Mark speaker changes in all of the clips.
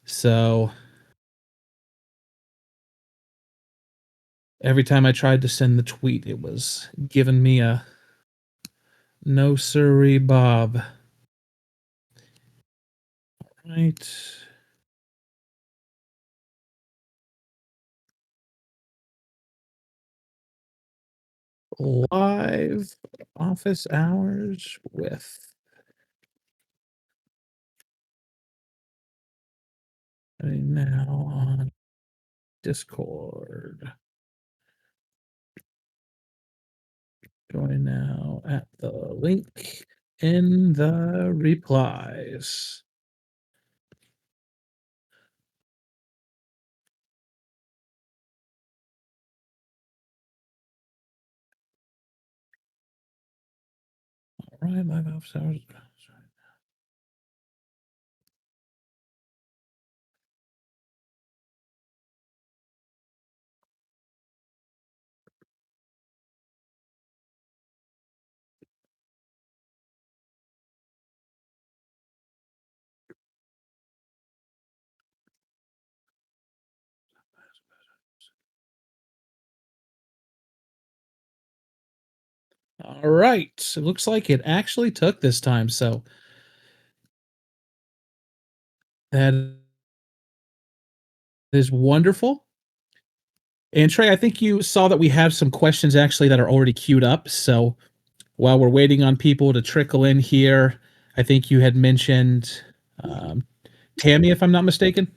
Speaker 1: So every time I tried to send the tweet, it was giving me a no siree Bob. Right. Live office hours with now on Discord. Join now at the link in the replies. All right, live office hours. All right. It looks like it actually took this time. So that is wonderful. And Trey, I think you saw that we have some questions actually that are already queued up. So while we're waiting on people to trickle in here, I think you had mentioned Tammy, if I'm not mistaken.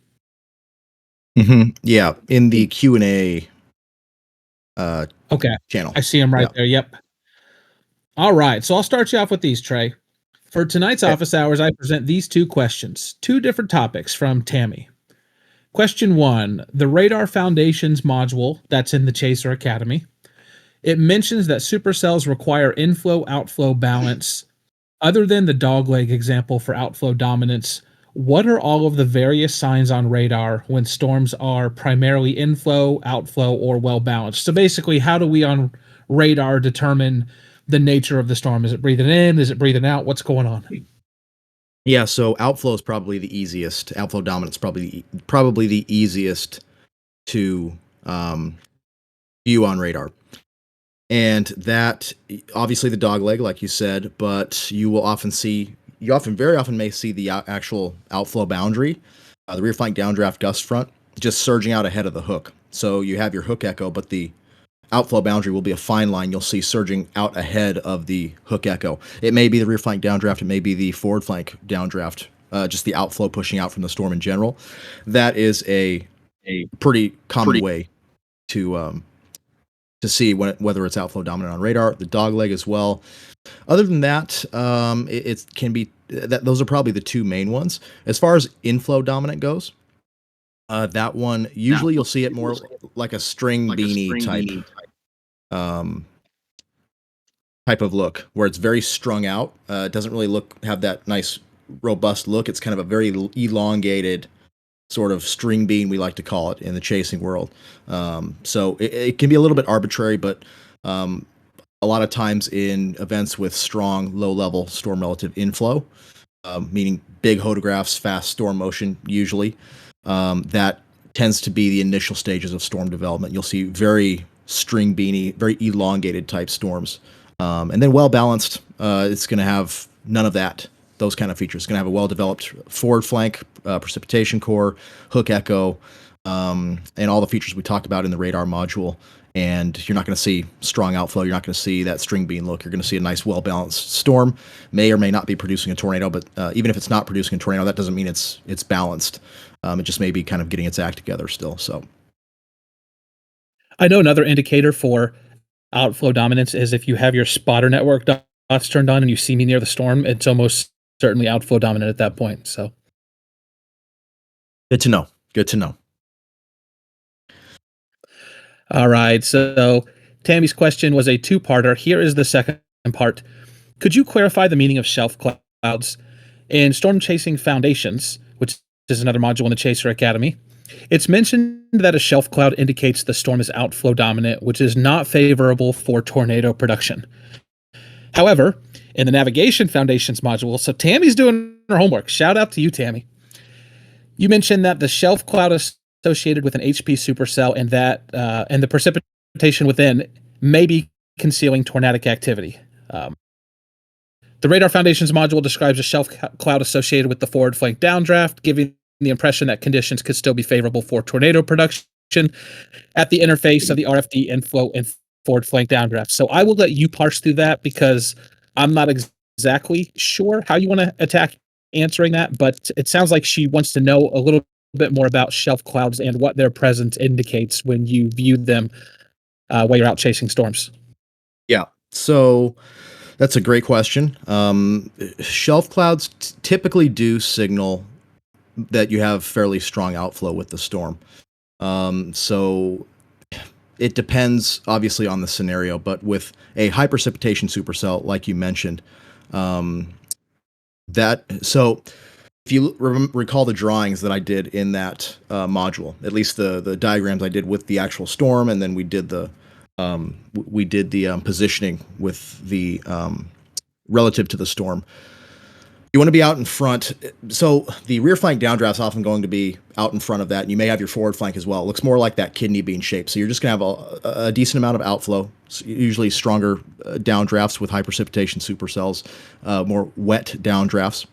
Speaker 2: Yeah, in the Q&A
Speaker 1: okay
Speaker 2: channel.
Speaker 1: I see him right there. Yep. All right, so I'll start you off with these, Trey. For tonight's office hours, I present these two questions, two different topics from Tammy. Question 1, the Radar Foundations module that's in the Chaser Academy. It mentions that supercells require inflow outflow balance. Other than the dogleg example for outflow dominance, what are all of the various signs on radar when storms are primarily inflow, outflow, or well balanced? So basically, how do we on radar determine the nature of the storm? Is it breathing in? Is it breathing out? What's going on?
Speaker 2: Yeah, so outflow is probably the easiest. Outflow dominance probably the easiest to view on radar. And that, obviously the dog leg, like you said, but you will often see, very often may see the actual outflow boundary, the rear flank downdraft gust front, just surging out ahead of the hook. So you have your hook echo, but the outflow boundary will be a fine line you'll see surging out ahead of the hook echo. It may be the rear flank downdraft, it may be the forward flank downdraft, just the outflow pushing out from the storm in general. That is a pretty common way to see whether it's outflow dominant on radar. The dog leg as well. Other than that, it can be that those are probably the two main ones. As far as inflow dominant goes, that one usually you'll see it more like a string beanie type of look, where it's very strung out. It doesn't really have that nice robust look. It's kind of a very elongated sort of string bean, we like to call it in the chasing world. So it can be a little bit arbitrary, but a lot of times in events with strong low-level storm relative inflow, meaning big photographs, fast storm motion usually, that tends to be the initial stages of storm development. You'll see very string beanie, very elongated type storms. And then well-balanced, it's going to have none of that, those kind of features. It's going to have a well-developed forward flank, precipitation core, hook echo, and all the features we talked about in the radar module. And you're not going to see strong outflow. You're not going to see that string bean look. You're going to see a nice, well-balanced storm. May or may not be producing a tornado, but even if it's not producing a tornado, that doesn't mean it's balanced. It just may be kind of getting its act together still. So,
Speaker 1: I know another indicator for outflow dominance is if you have your spotter network dots turned on and you see me near the storm, it's almost certainly outflow dominant at that point. So,
Speaker 2: good to know. Good to know.
Speaker 1: All right. So Tammy's question was a two-parter. Here is the second part. Could you clarify the meaning of shelf clouds? In Storm Chasing Foundations, which is another module in the Chaser Academy, it's mentioned that a shelf cloud indicates the storm is outflow dominant, which is not favorable for tornado production. However, in the Navigation Foundations module, so Tammy's doing her homework. Shout out to you, Tammy. You mentioned that the shelf cloud is associated with an HP supercell, and that and the precipitation within may be concealing tornadic activity. The Radar Foundation's module describes a shelf cloud associated with the forward flank downdraft, giving the impression that conditions could still be favorable for tornado production at the interface of the RFD inflow and forward flank downdraft. So I will let you parse through that because I'm not exactly sure how you want to attack answering that, but it sounds like she wants to know a little bit more about shelf clouds and what their presence indicates when you view them while you're out chasing storms.
Speaker 2: Yeah. So that's a great question. Shelf clouds typically do signal that you have fairly strong outflow with the storm. So it depends obviously on the scenario, but with a high precipitation supercell, like you mentioned, so if you recall the drawings that I did in that module, at least the diagrams I did with the actual storm, and then we did the positioning with the relative to the storm. You want to be out in front. So the rear flank downdraft is often going to be out in front of that, and you may have your forward flank as well. It looks more like that kidney bean shape. So you're just going to have a decent amount of outflow, usually stronger downdrafts with high precipitation supercells, more wet downdrafts.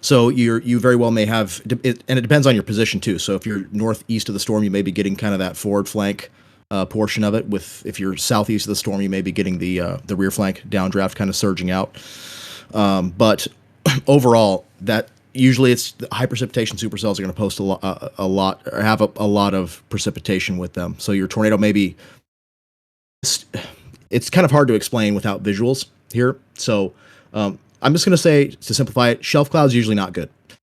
Speaker 2: So you very well may have, and it depends on your position too. So if you're northeast of the storm, you may be getting kind of that forward flank portion of it. If you're southeast of the storm, you may be getting the rear flank downdraft kind of surging out. But overall, that usually it's the high precipitation supercells are going to post a lot or have a lot of precipitation with them. So your tornado may be, it's kind of hard to explain without visuals here. So I'm just going to say, to simplify it, shelf cloud's usually not good.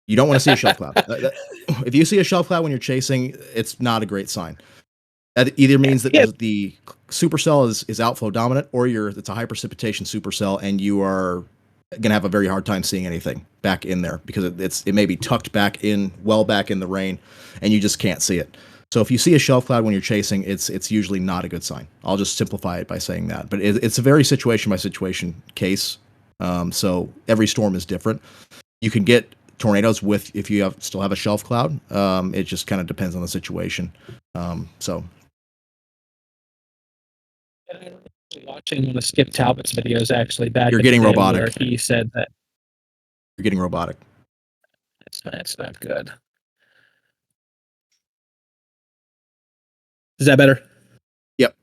Speaker 2: You don't want to see a shelf cloud. If you see a shelf cloud when you're chasing, it's not a great sign. That either means that the supercell is outflow dominant, or it's a high precipitation supercell, and you are going to have a very hard time seeing anything back in there because it may be tucked back in the rain, and you just can't see it. So if you see a shelf cloud when you're chasing, it's usually not a good sign. I'll just simplify it by saying that. But it's a very situation by situation case. So every storm is different. You can get tornadoes if you still have a shelf cloud. It just kind of depends on the situation. So.
Speaker 1: Watching one of Skip Talbot's videos actually back.
Speaker 2: You're getting robotic.
Speaker 1: Where he said that
Speaker 2: you're getting robotic.
Speaker 1: That's not good. Is that better?
Speaker 2: Yep.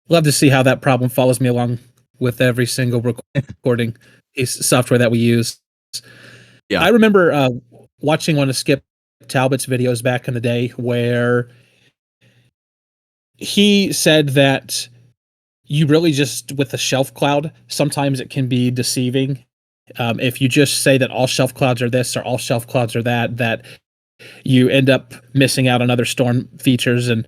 Speaker 1: Love to see how that problem follows me along with every single recording software that we use.
Speaker 2: Yeah.
Speaker 1: I remember watching one of Skip Talbot's videos back in the day where he said that you really just, with the shelf cloud, sometimes it can be deceiving. If you just say that all shelf clouds are this or all shelf clouds are that you end up missing out on other storm features. And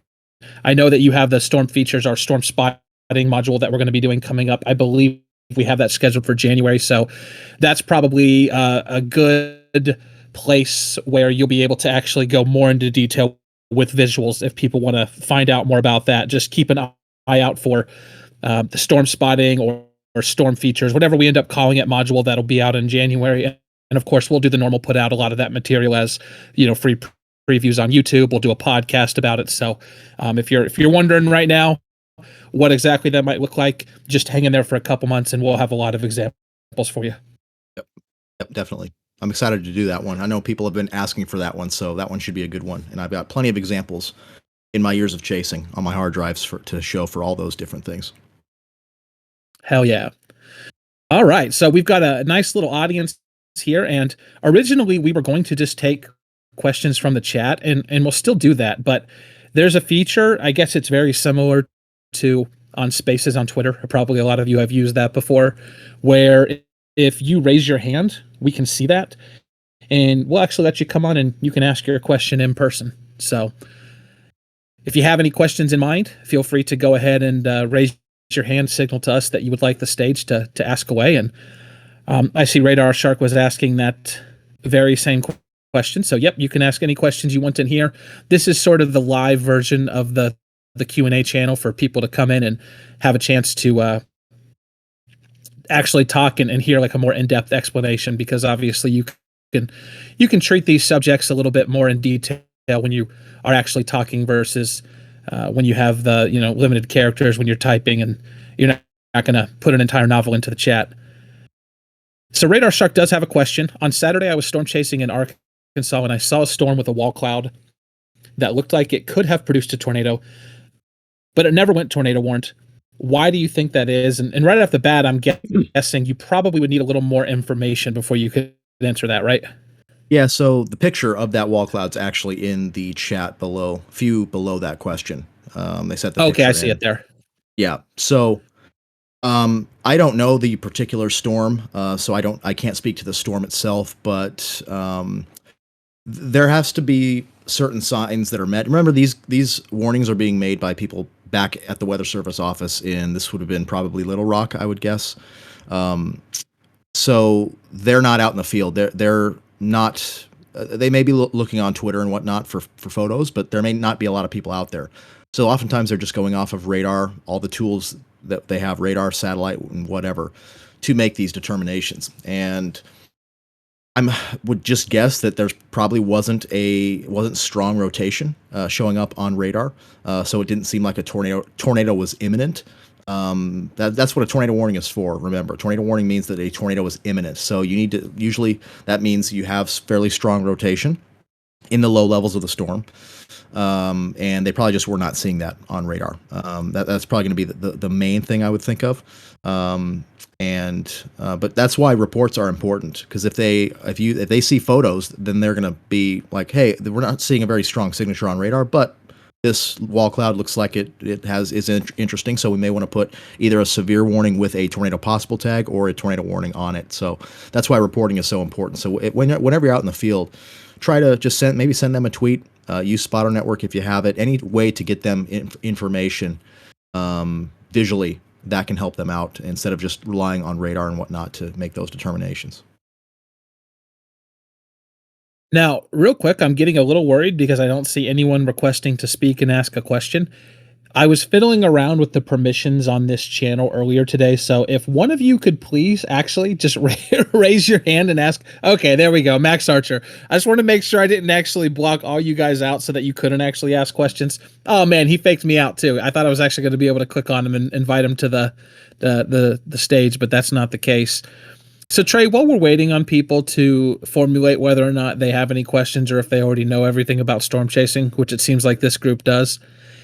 Speaker 1: I know that you have the storm features, our storm spotting module that we're going to be doing coming up. I believe we have that scheduled for January. So that's probably a good place where you'll be able to actually go more into detail with visuals. If people want to find out more about that, just keep an eye out for the storm spotting or storm features, whatever we end up calling it, module that'll be out in January. And of course, we'll do the normal, put out a lot of that material as free previews on YouTube. We'll do a podcast about it. So if you're wondering right now what exactly that might look like, just hang in there for a couple months and we'll have a lot of examples for you.
Speaker 2: Yep, definitely. I'm excited to do that one. I know people have been asking for that one, so that one should be a good one. And I've got plenty of examples in my years of chasing on my hard drives to show for all those different things.
Speaker 1: Hell yeah. All right. So we've got a nice little audience here. And originally we were going to just take questions from the chat, and we'll still do that. But there's a feature, I guess it's very similar to on Spaces on Twitter. Probably a lot of you have used that before, where if you raise your hand, we can see that. And we'll actually let you come on and you can ask your question in person. So if you have any questions in mind, feel free to go ahead and raise your hand, signal to us that you would like the stage to ask away. And I see Radar Shark was asking that very same question. So yep, you can ask any questions you want in here. This is sort of the live version of the Q&A channel for people to come in and have a chance to actually talk and hear like a more in-depth explanation, because obviously you can you can treat these subjects a little bit more in detail when you are actually talking versus when you have the limited characters when you're typing and you're not going to put an entire novel into the chat. So Radar Shark does have a question. On Saturday, I was storm chasing in Arkansas and I saw a storm with a wall cloud that looked like it could have produced a tornado, but it never went tornado warned. Why do you think that is? And right off the bat, I'm guessing you probably would need a little more information before you could answer that, right?
Speaker 2: Yeah, so the picture of that wall cloud's actually in the chat below, few below that question. They set the picture
Speaker 1: I see it there.
Speaker 2: Yeah, so I don't know the particular storm, so I can't speak to the storm itself, but there has to be certain signs that are met. Remember, these warnings are being made by people back at the Weather Service office, and this would have been probably Little Rock, I would guess. So they're not out in the field. They're not. They may be looking on Twitter and whatnot for photos, but there may not be a lot of people out there. So oftentimes they're just going off of radar, all the tools that they have, radar, satellite, and whatever, to make these determinations. And would just guess that there's probably wasn't strong rotation showing up on radar, so it didn't seem like a tornado was imminent. That's what a tornado warning is for. Remember, tornado warning means that a tornado is imminent. So you need to, usually that means you have fairly strong rotation in the low levels of the storm. And they probably just were not seeing that on radar. That's probably going to be the main thing I would think of. But that's why reports are important, because if they see photos, then they're going to be like, hey, we're not seeing a very strong signature on radar, but this wall cloud looks like it is interesting, so we may want to put either a severe warning with a tornado possible tag or a tornado warning on it. So that's why reporting is so important. So whenever you're out in the field, try to just send them a tweet. Use Spotter Network if you have it. Any way to get them information visually that can help them out instead of just relying on radar and whatnot to make those determinations.
Speaker 1: Now, real quick, I'm getting a little worried because I don't see anyone requesting to speak and ask a question. I was fiddling around with the permissions on this channel earlier today, so if one of you could please actually just raise your hand and ask. Okay, there we go, Max Archer. I just want to make sure I didn't actually block all you guys out so that you couldn't actually ask questions. Oh man, he faked me out too. I thought I was actually going to be able to click on him and invite him to the stage, but that's not the case. So Trey, while we're waiting on people to formulate whether or not they have any questions or if they already know everything about storm chasing, which it seems like this group does,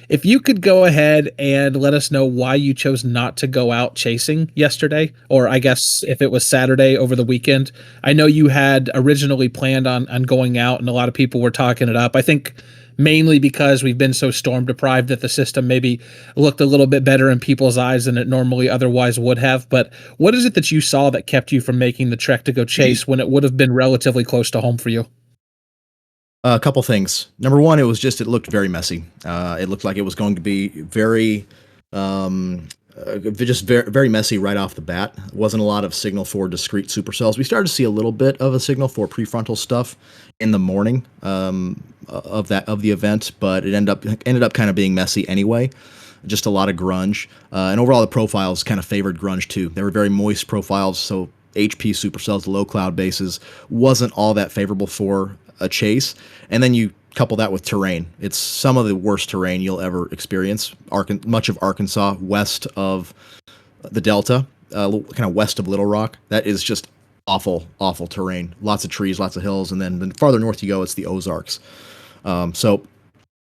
Speaker 1: if you could go ahead and let us know why you chose not to go out chasing yesterday, or I guess if it was Saturday over the weekend. I know you had originally planned on going out and a lot of people were talking it up. I think mainly because we've been so storm deprived that the system maybe looked a little bit better in people's eyes than it normally otherwise would have. But what is it that you saw that kept you from making the trek to go chase when it would have been relatively close to home for you?
Speaker 2: A couple things. Number one, it looked very messy. It looked like it was going to be very messy right off the bat. Wasn't a lot of signal for discrete supercells. We started to see a little bit of a signal for prefrontal stuff in the morning of the event, but it ended up kind of being messy anyway. Just a lot of grunge, and overall the profiles kind of favored grunge too. They were very moist profiles, so HP supercells, low cloud bases, wasn't all that favorable for a chase. And then you couple that with terrain. It's some of the worst terrain you'll ever experience. Much of Arkansas, west of the Delta, kind of west of Little Rock, that is just awful terrain. Lots of trees, lots of hills, and then the farther north you go, it's the Ozarks. So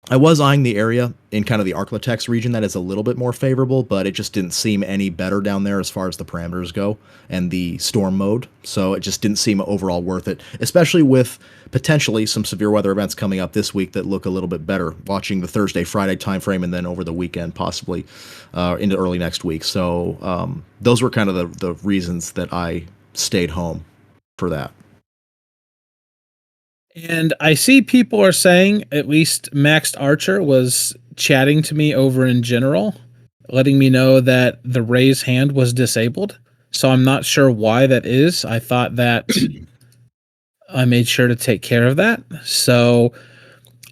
Speaker 2: I was eyeing the area in kind of the Arklatex region that is a little bit more favorable, but it just didn't seem any better down there as far as the parameters go and the storm mode. So it just didn't seem overall worth it, especially with potentially some severe weather events coming up this week that look a little bit better, watching the Thursday, Friday timeframe, and then over the weekend, possibly into early next week. So those were kind of the reasons that I stayed home for that.
Speaker 1: And I see people are saying, at least Max Archer was chatting to me over in general, letting me know that the raise hand was disabled. So I'm not sure why that is. I thought that I made sure to take care of that. So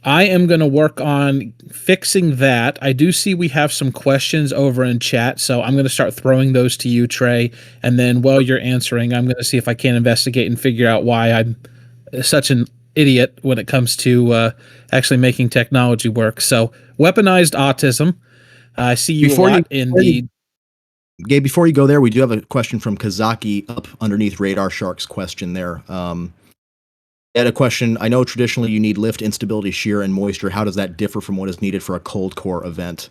Speaker 1: I am going to work on fixing that. I do see we have some questions over in chat, so I'm going to start throwing those to you, Trey. And then while you're answering, I'm going to see if I can investigate and figure out why I'm such an idiot when it comes to actually making technology work. So weaponized autism. I see you a lot in the.
Speaker 2: Gabe, before you go there, we do have a question from Kazaki up underneath Radar Shark's question there. Had a question. I know traditionally you need lift, instability, shear, and moisture. How does that differ from what is needed for a cold core event?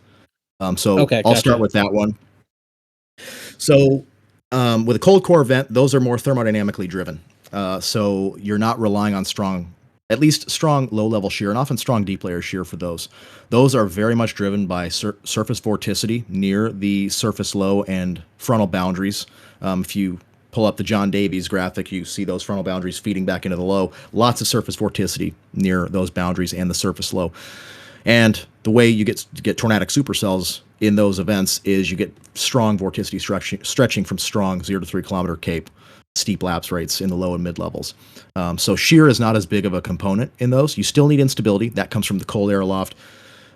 Speaker 2: So
Speaker 1: Okay,
Speaker 2: I'll
Speaker 1: gotcha.
Speaker 2: start with that one. So with a cold core event, those are more thermodynamically driven. So you're not relying on strong, at least strong low-level shear, and often strong deep layer shear for those. Those are very much driven by surface vorticity near the surface low and frontal boundaries. If you pull up the John Davies graphic, you see those frontal boundaries feeding back into the low. Lots of surface vorticity near those boundaries and the surface low. And the way you get tornadic supercells in those events is you get strong vorticity stretching from strong 0 to 3 kilometer CAPE, steep lapse rates in the low and mid levels. So shear is not as big of a component in those. You still need instability. That comes from the cold air aloft.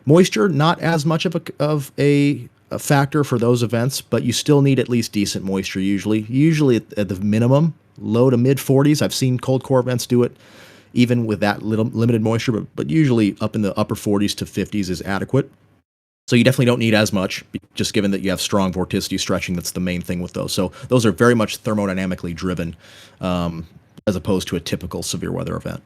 Speaker 2: Moisture, not as much of a factor for those events, but you still need at least decent moisture usually at the minimum, low to mid 40s. I've seen cold core events do it even with that little limited moisture, but usually up in the upper 40s to 50s is adequate. So you definitely don't need as much, just given that you have strong vorticity stretching. That's the main thing with those. So those are very much thermodynamically driven, as opposed to a typical severe weather event.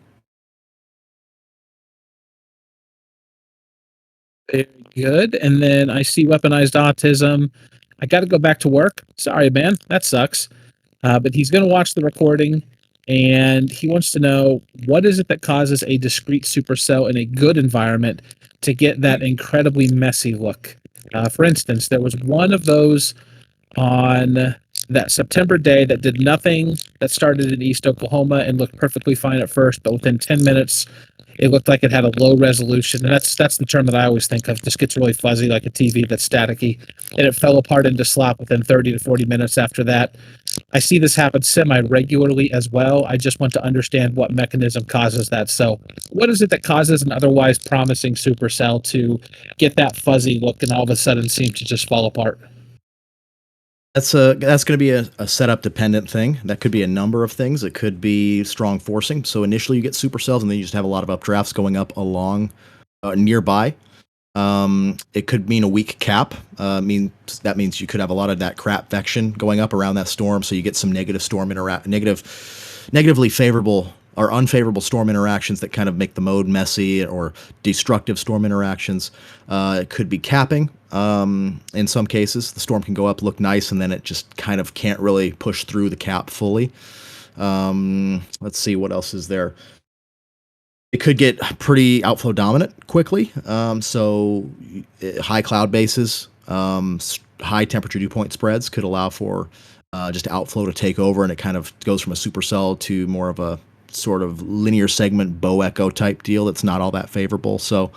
Speaker 1: Very good. And then I see weaponized autism. I got to go back to work. Sorry, man. That sucks. But he's going to watch the recording and he wants to know what is it that causes a discrete supercell in a good environment to get that incredibly messy look. For instance, there was one of those on that September day that did nothing, that started in East Oklahoma and looked perfectly fine at first, but within 10 minutes, it looked like it had a low resolution. And that's the term that I always think of. Just gets really fuzzy like a TV that's staticky. And it fell apart into slop within 30 to 40 minutes after that. I see this happen semi-regularly as well. I just want to understand what mechanism causes that. So what is it that causes an otherwise promising supercell to get that fuzzy look and all of a sudden seem to just fall apart?
Speaker 2: That's going to be a setup dependent thing. That could be a number of things. It could be strong forcing. So initially you get supercells and then you just have a lot of updrafts going up along nearby. It could mean a weak cap. That means you could have a lot of that crap vection going up around that storm. So you get some negative storm negatively favorable or unfavorable storm interactions that kind of make the mode messy, or destructive storm interactions. It could be capping. In some cases, the storm can go up, look nice, and then it just kind of can't really push through the cap fully. Let's see what else is there. It could get pretty outflow dominant quickly. So high cloud bases, high temperature dew point spreads could allow for just outflow to take over, and it kind of goes from a supercell to more of a sort of linear segment bow echo type deal that's not all that favorable. So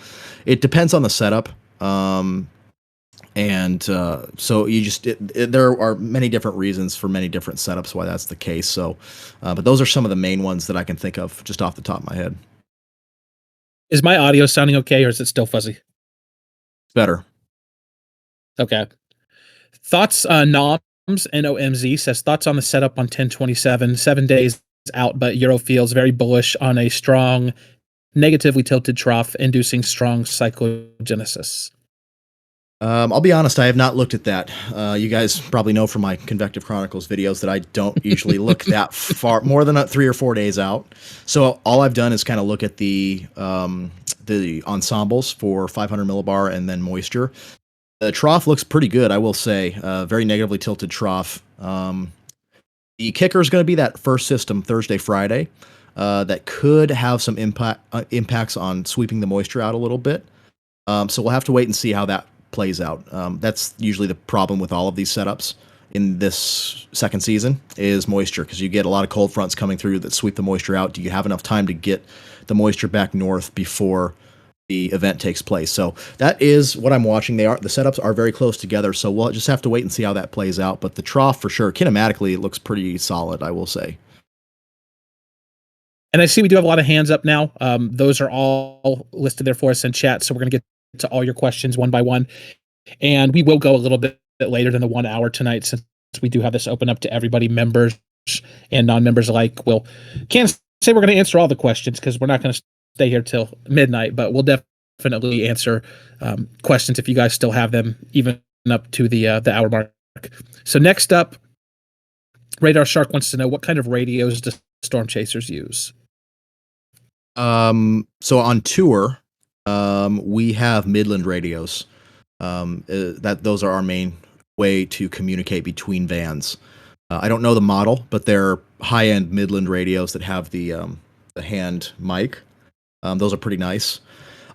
Speaker 2: it depends on the setup. So you just there are many different reasons for many different setups why that's the case. So, but those are some of the main ones that I can think of just off the top of my head.
Speaker 1: Is my audio sounding okay, or is it still fuzzy?
Speaker 2: Better.
Speaker 1: Okay. Thoughts, NOMZ, NOMZ says, thoughts on the setup on 1027, 7 days out, but Euro feels very bullish on a strong, negatively tilted trough, inducing strong cyclogenesis.
Speaker 2: I'll be honest, I have not looked at that. You guys probably know from my Convective Chronicles videos that I don't usually look that far, more than 3 or 4 days out. So all I've done is kind of look at the ensembles for 500 millibar and then moisture. The trough looks pretty good, I will say. Very negatively tilted trough. The kicker is going to be that first system Thursday, Friday. That could have some impacts on sweeping the moisture out a little bit. So we'll have to wait and see how that plays out. That's usually the problem with all of these setups in this second season is moisture, because you get a lot of cold fronts coming through that sweep the moisture out. Do you have enough time to get the moisture back north before the event takes place? So that is what I'm watching. The setups are very close together, so we'll just have to wait and see how that plays out. But the trough, for sure, kinematically, it looks pretty solid, I will say.
Speaker 1: And I see we do have a lot of hands up now. Those are all listed there for us in chat, so we're going to get to all your questions one by one. And we will go a little bit later than the 1 hour tonight, since we do have this open up to everybody, members and non-members alike. We'll can say we're going to answer all the questions because we're not going to stay here till midnight, but we'll definitely answer questions if you guys still have them, even up to the hour mark. So next up, Radar Shark wants to know, what kind of radios do storm chasers use?
Speaker 2: So on tour, we have Midland radios. Those are our main way to communicate between vans. I don't know the model, but they're high-end Midland radios that have the hand mic. Those are pretty nice.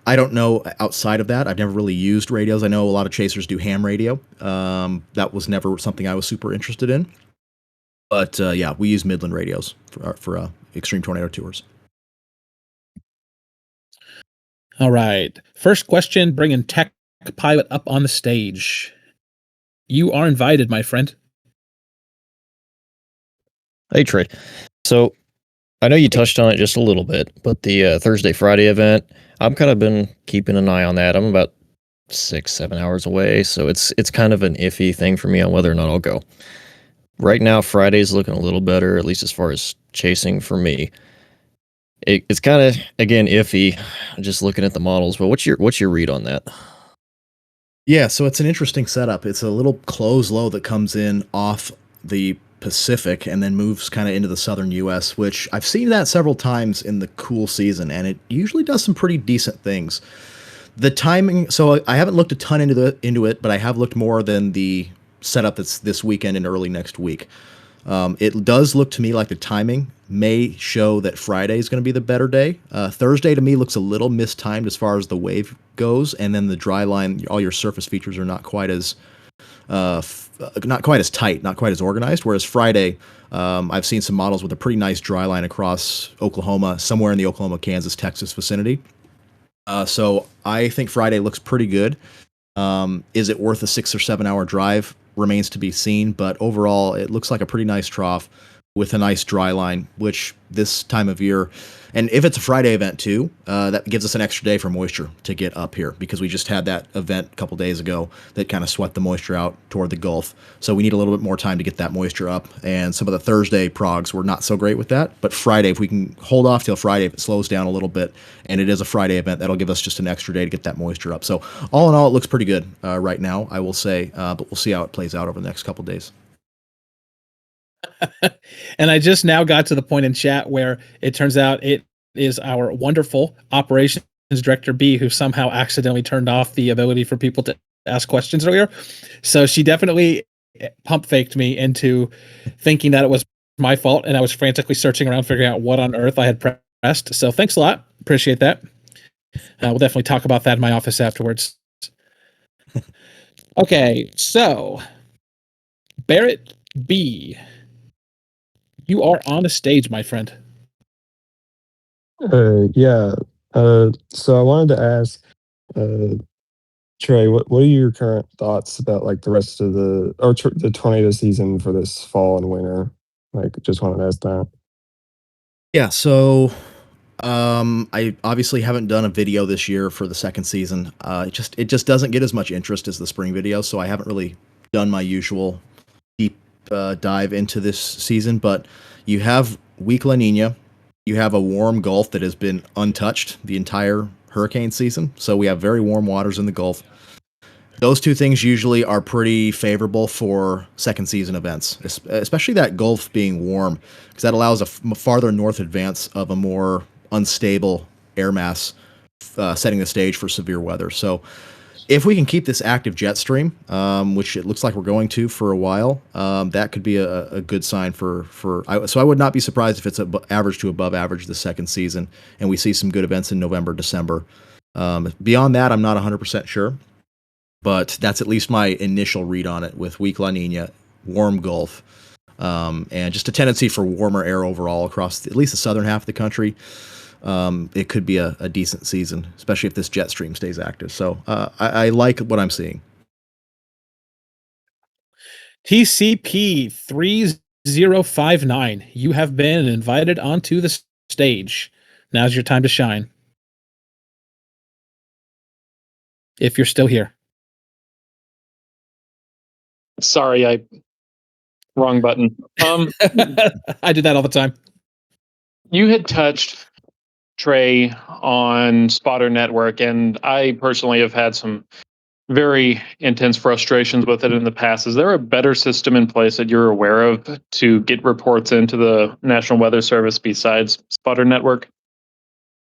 Speaker 2: I don't know outside of that. I've never really used radios. I know a lot of chasers do ham radio. That was never something I was super interested in. But yeah, we use Midland radios for extreme tornado tours.
Speaker 1: All right. First question, bringing Tech Pilot up on the stage. You are invited, my friend.
Speaker 3: Hey, Trey. So I know you touched on it just a little bit, but the Thursday, Friday event, I've kind of been keeping an eye on that. I'm about 6-7 hours away, so it's kind of an iffy thing for me on whether or not I'll go. Right now, Friday's looking a little better, at least as far as chasing for me. It's kind of, again, iffy, just looking at the models. But what's your read on that?
Speaker 2: Yeah, so it's an interesting setup. It's a little close low that comes in off the Pacific and then moves kind of into the southern U.S., which I've seen that several times in the cool season, and it usually does some pretty decent things. The timing, so I haven't looked a ton into it, but I have looked more than the setup that's this weekend and early next week. It does look to me like the timing may show that Friday is going to be the better day. Thursday to me looks a little mistimed as far as the wave goes, and then the dry line, all your surface features are not quite as tight, not quite as organized. Whereas Friday, I've seen some models with a pretty nice dry line across Oklahoma, somewhere in the Oklahoma, Kansas, Texas vicinity. So I think Friday looks pretty good. Is it worth a 6 or 7 hour drive? Remains to be seen, but overall, it looks like a pretty nice trough with a nice dry line, which this time of year, and if it's a Friday event too, that gives us an extra day for moisture to get up here, because we just had that event a couple days ago that kind of sweat the moisture out toward the Gulf. So we need a little bit more time to get that moisture up, and some of the Thursday progs were not so great with that. But Friday, if we can hold off till Friday, if it slows down a little bit, and it is a Friday event, that'll give us just an extra day to get that moisture up. So all in all, it looks pretty good right now, I will say, but we'll see how it plays out over the next couple days.
Speaker 1: And I just now got to the point in chat where it turns out it is our wonderful operations director B who somehow accidentally turned off the ability for people to ask questions earlier. So she definitely pump faked me into thinking that it was my fault, and I was frantically searching around figuring out what on earth I had pressed. So thanks a lot. Appreciate that. We'll definitely talk about that in my office afterwards. Okay, so Barrett B, you are on the stage, my friend.
Speaker 4: Yeah. So I wanted to ask, Trey, what are your current thoughts about like the rest of the tornado season for this fall and winter? Like, just wanted to ask that.
Speaker 2: Yeah, so I obviously haven't done a video this year for the second season. It just doesn't get as much interest as the spring video, so I haven't really done my usual deep dive into this season. But you have weak La Nina, you have a warm Gulf that has been untouched the entire hurricane season, so we have very warm waters in the Gulf. Those two things usually are pretty favorable for second season events, especially that Gulf being warm, because that allows a farther north advance of a more unstable air mass, setting the stage for severe weather. So if we can keep this active jet stream, which it looks like we're going to for a while, that could be a good sign so I would not be surprised if it's average to above average the second season, and we see some good events in November, December. Beyond that, I'm not 100% sure. But that's at least my initial read on it, with weak La Nina, warm Gulf, and just a tendency for warmer air overall across at least the southern half of the country. It could be a decent season, especially if this jet stream stays active. So I like what I'm seeing.
Speaker 1: TCP 3059, you have been invited onto the stage. Now's your time to shine. If you're still here.
Speaker 5: Sorry, wrong button.
Speaker 1: I do that all the time.
Speaker 5: you had touched, Trey, on Spotter Network, and I personally have had some very intense frustrations with it in the past. Is there a better system in place that you're aware of to get reports into the National Weather Service besides Spotter Network?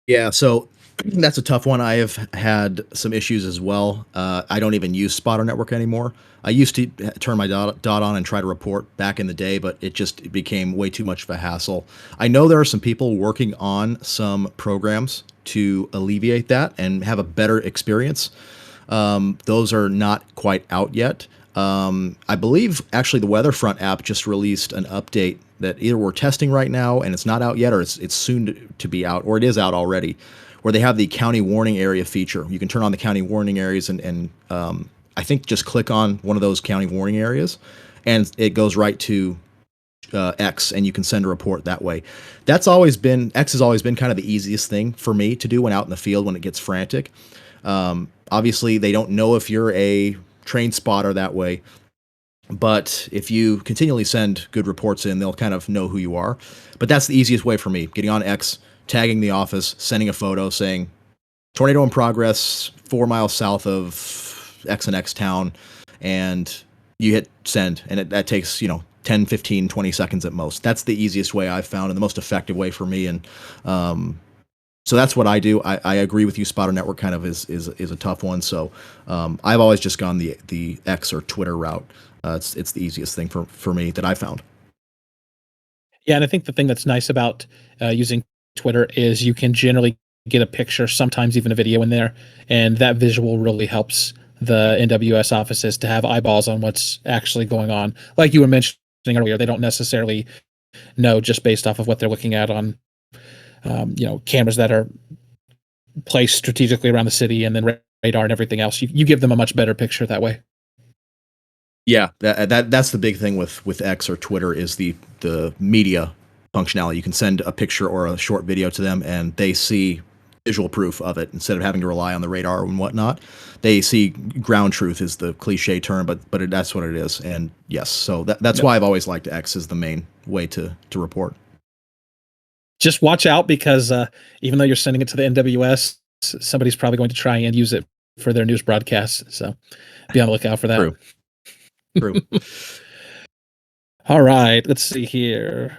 Speaker 2: Yeah, so that's a tough one. I have had some issues as well. I don't even use Spotter Network anymore. I used to turn my dot on and try to report back in the day, but it became way too much of a hassle. I know there are some people working on some programs to alleviate that and have a better experience. Those are not quite out yet. I believe actually the Weatherfront app just released an update that either we're testing right now and it's not out yet, or it's soon to be out, or it is out already, where they have the county warning area feature. You can turn on the county warning areas and I think just click on one of those county warning areas, and it goes right to X, and you can send a report that way. X has always been kind of the easiest thing for me to do when out in the field when it gets frantic. Obviously, they don't know if you're a trained spotter that way, but if you continually send good reports in, they'll kind of know who you are. But that's the easiest way for me, getting on X, tagging the office, sending a photo saying, tornado in progress 4 miles south of X and X town, and you hit send, and that takes 10, 15, 20 seconds at most. That's the easiest way I've found and the most effective way for me. And so that's what I do. I agree with you. Spotter Network kind of is a tough one. So I've always just gone the X or Twitter route. It's the easiest thing for me that I found.
Speaker 1: Yeah, and I think the thing that's nice about using Twitter is you can generally get a picture, sometimes even a video in there, and that visual really helps the NWS offices to have eyeballs on what's actually going on. Like you were mentioning earlier, they don't necessarily know just based off of what they're looking at on cameras that are placed strategically around the city and then radar and everything else. You give them a much better picture that way.
Speaker 2: Yeah, that's the big thing with X or Twitter is the media functionality. You can send a picture or a short video to them, and they see visual proof of it instead of having to rely on the radar and whatnot. They see ground truth is the cliche term, but that's what it is. And yes, so that's why I've always liked X as the main way to report.
Speaker 1: Just watch out because even though you're sending it to the NWS, somebody's probably going to try and use it for their news broadcasts. So be on the lookout for that.
Speaker 2: True.
Speaker 1: All right, let's see here.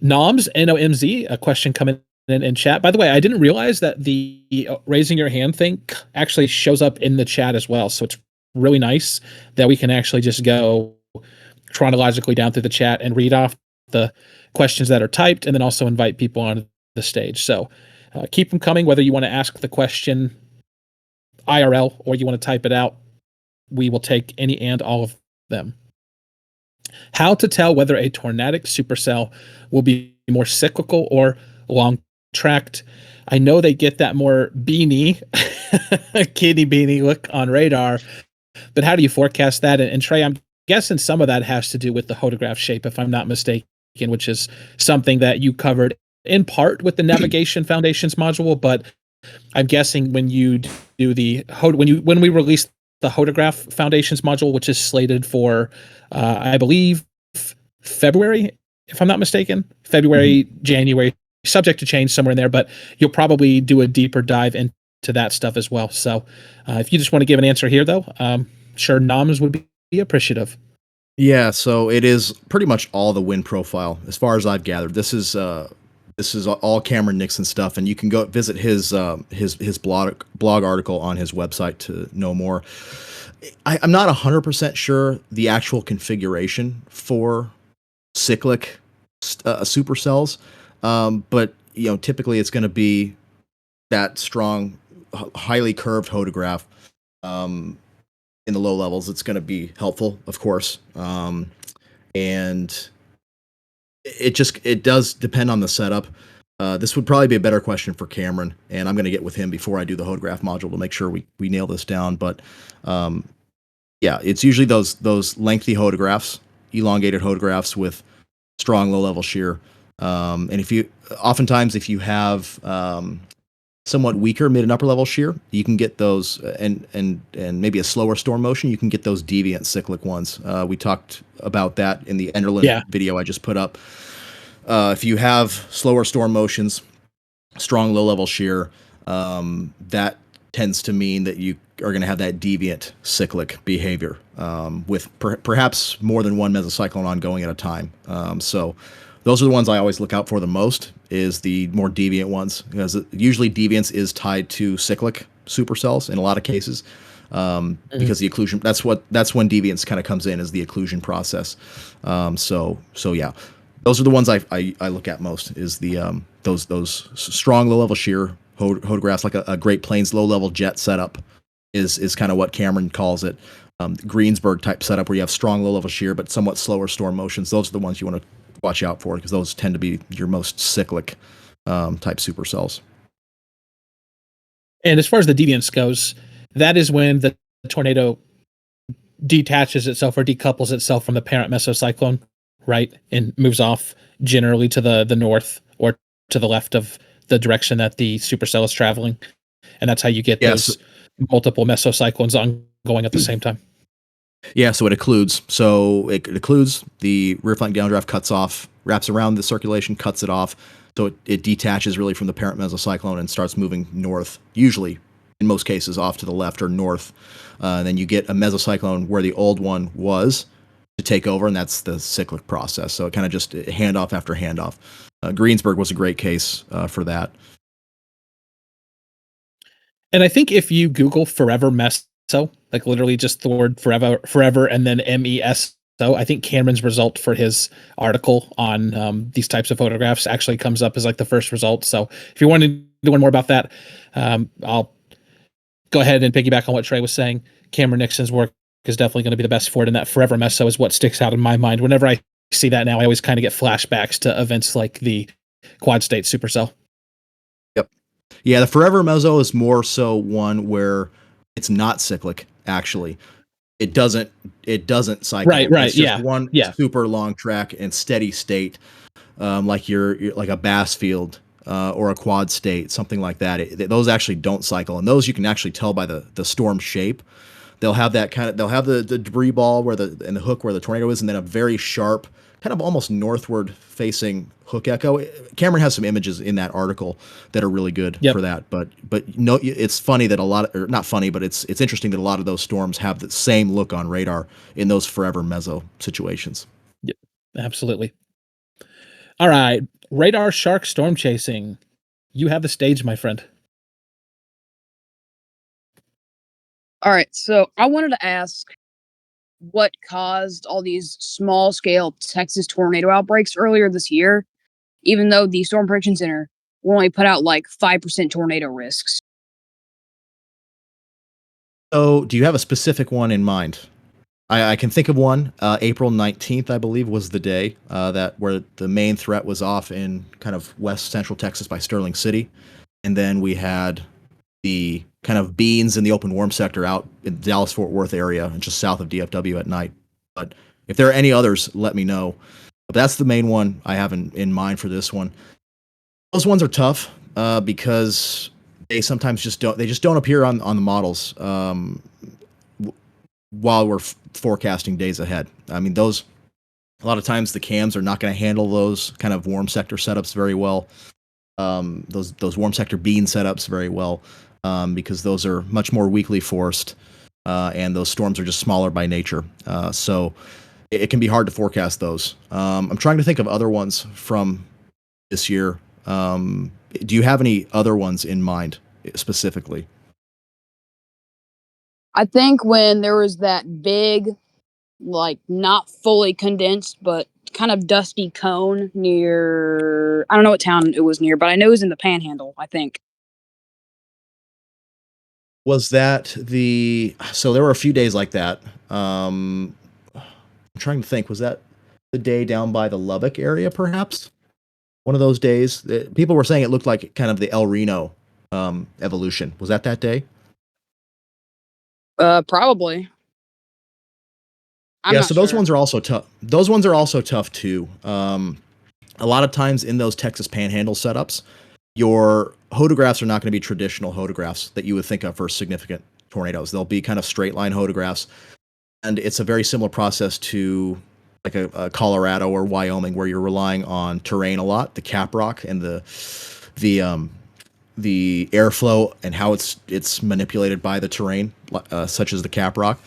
Speaker 1: Noms, NOMZ, a question coming in chat. By the way, I didn't realize that the raising your hand thing actually shows up in the chat as well. So it's really nice that we can actually just go chronologically down through the chat and read off the questions that are typed and then also invite people on the stage. So keep them coming, whether you want to ask the question IRL or you want to type it out. We will take any and all of them. How to tell whether a tornadic supercell will be more cyclical or long-tracked. I know they get that more beanie, kitty beanie look on radar, but how do you forecast that? And Trey, I'm guessing some of that has to do with the hodograph shape, if I'm not mistaken, which is something that you covered in part with the Navigation Foundations module, but I'm guessing when you do when we release the Hodograph Foundations module, which is slated for, I believe, February, if I'm not mistaken, February, January, subject to change somewhere in there, but you'll probably do a deeper dive into that stuff as well. So if you just want to give an answer here, though, sure, NOMS would be appreciative.
Speaker 2: Yeah, so it is pretty much all the wind profile, as far as I've gathered. This is all Cameron Nixon stuff, and you can go visit his blog article on his website to know more. I'm not 100% sure the actual configuration for cyclic supercells, but typically it's going to be that strong, highly curved hodograph. In the low levels, it's going to be helpful, of course, and it does depend on the setup. This would probably be a better question for Cameron, and I'm going to get with him before I do the hodograph module to make sure we nail this down. But yeah, it's usually those lengthy hodographs, elongated hodographs with strong low level shear. And if you have somewhat weaker mid and upper level shear, you can get those, and maybe a slower storm motion, you can get those deviant cyclic ones. We talked about that in the Enderlin video I just put up. if you have slower storm motions, strong low-level shear, that tends to mean that you are going to have that deviant cyclic behavior with perhaps more than one mesocyclone ongoing at a time. So those are the ones I always look out for the most, is the more deviant ones, because usually deviance is tied to cyclic supercells in a lot of cases, because the occlusion, that's when deviance kind of comes in, is the occlusion process. So yeah, those are the ones I look at most, is the those strong low level shear photographs, like a Great Plains low level jet setup is kind of what Cameron calls it. Greensburg type setup where you have strong low level shear but somewhat slower storm motions. Those are the ones you want to watch out for, because those tend to be your most cyclic type supercells.
Speaker 1: And as far as the deviance goes, that is when the tornado detaches itself or decouples itself from the parent mesocyclone, right? And moves off generally to the north or to the left of the direction that the supercell is traveling. And that's how you get those multiple mesocyclones ongoing at the same time.
Speaker 2: Yeah, so it occludes. So it occludes, the rear flank downdraft cuts off, wraps around the circulation, cuts it off. So it detaches really from the parent mesocyclone and starts moving north, usually, in most cases, off to the left or north. And then you get a mesocyclone where the old one was to take over, and that's the cyclic process. So it kind of just handoff after handoff. Greensburg was a great case for that.
Speaker 1: And I think if you Google forever meso, like literally just the word forever, and then MESO, I think Cameron's result for his article on these types of photographs actually comes up as like the first result. So if you want to learn more about that, I'll go ahead and piggyback on what Trey was saying. Cameron Nixon's work is definitely going to be the best for it, and that forever meso is what sticks out in my mind. Whenever I see that now, I always kind of get flashbacks to events like the quad state supercell.
Speaker 2: Yep. Yeah, the forever meso is more so one where it's not cyclic, actually. It doesn't cycle.
Speaker 1: Right.
Speaker 2: It's just one super long track and steady state, like you're like a bass field or a quad state, something like that. Those actually don't cycle, and those you can actually tell by the storm shape. They'll have that they'll have the debris ball and the hook where the tornado is, and then a very sharp, kind of almost northward facing hook echo. Cameron has some images in that article that are really good for that. But no, it's funny that not funny, but it's interesting that a lot of those storms have the same look on radar in those forever meso situations.
Speaker 1: Yep, absolutely. All right, radar shark storm chasing. You have the stage, my friend.
Speaker 6: All right, so I wanted to ask what caused all these small-scale Texas tornado outbreaks earlier this year, even though the Storm Prediction Center will only put out like 5% tornado risks.
Speaker 2: So, do you have a specific one in mind? I can think of one. April 19th, I believe, was the day where the main threat was off in kind of west central Texas by Sterling City, and then we had the kind of beans in the open warm sector out in the Dallas-Fort Worth area, just south of DFW at night. But if there are any others, let me know. But that's the main one I have in mind for this one. Those ones are tough because they sometimes just don't appear on the models while we're forecasting days ahead. I mean, a lot of times the cams are not going to handle those kind of warm sector setups very well. Those warm sector bean setups very well. Because those are much more weakly forced, and those storms are just smaller by nature. So it can be hard to forecast those. I'm trying to think of other ones from this year. Do you have any other ones in mind specifically?
Speaker 6: I think when there was that big, like not fully condensed, but kind of dusty cone near, I don't know what town it was near, but I know it was in the Panhandle, I think.
Speaker 2: Was that so there were a few days like that. I'm trying to think, was that the day down by the Lubbock area, perhaps? One of those days. People were saying it looked like kind of the El Reno evolution. Was that day?
Speaker 6: Probably.
Speaker 2: Yeah, so those ones are also tough. Those ones are also tough too. A lot of times in those Texas Panhandle setups, your hodographs are not going to be traditional hodographs that you would think of for significant tornadoes. They'll be kind of straight line hodographs, and it's a very similar process to like a Colorado or Wyoming, where you're relying on terrain a lot, the caprock and the airflow and how it's manipulated by the terrain, such as the caprock.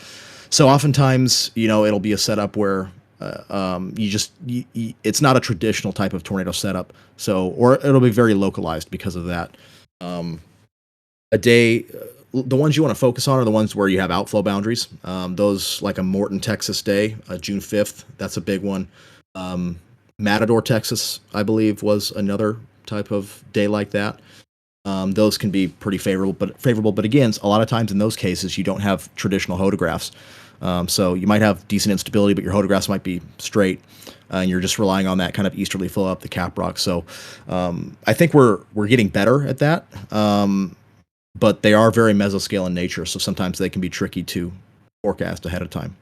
Speaker 2: So oftentimes, it'll be a setup where it's not a traditional type of tornado setup. So, or it'll be very localized because of that. A day, the ones you want to focus on are the ones where you have outflow boundaries. Those like a Morton, Texas day, June 5th. That's a big one. Matador, Texas, I believe, was another type of day like that. Those can be pretty favorable, but again, a lot of times in those cases, you don't have traditional hodographs. So you might have decent instability, but your hodographs might be straight, and you're just relying on that kind of easterly flow up the caprock. So I think we're getting better at that, but they are very mesoscale in nature, so sometimes they can be tricky to forecast ahead of time.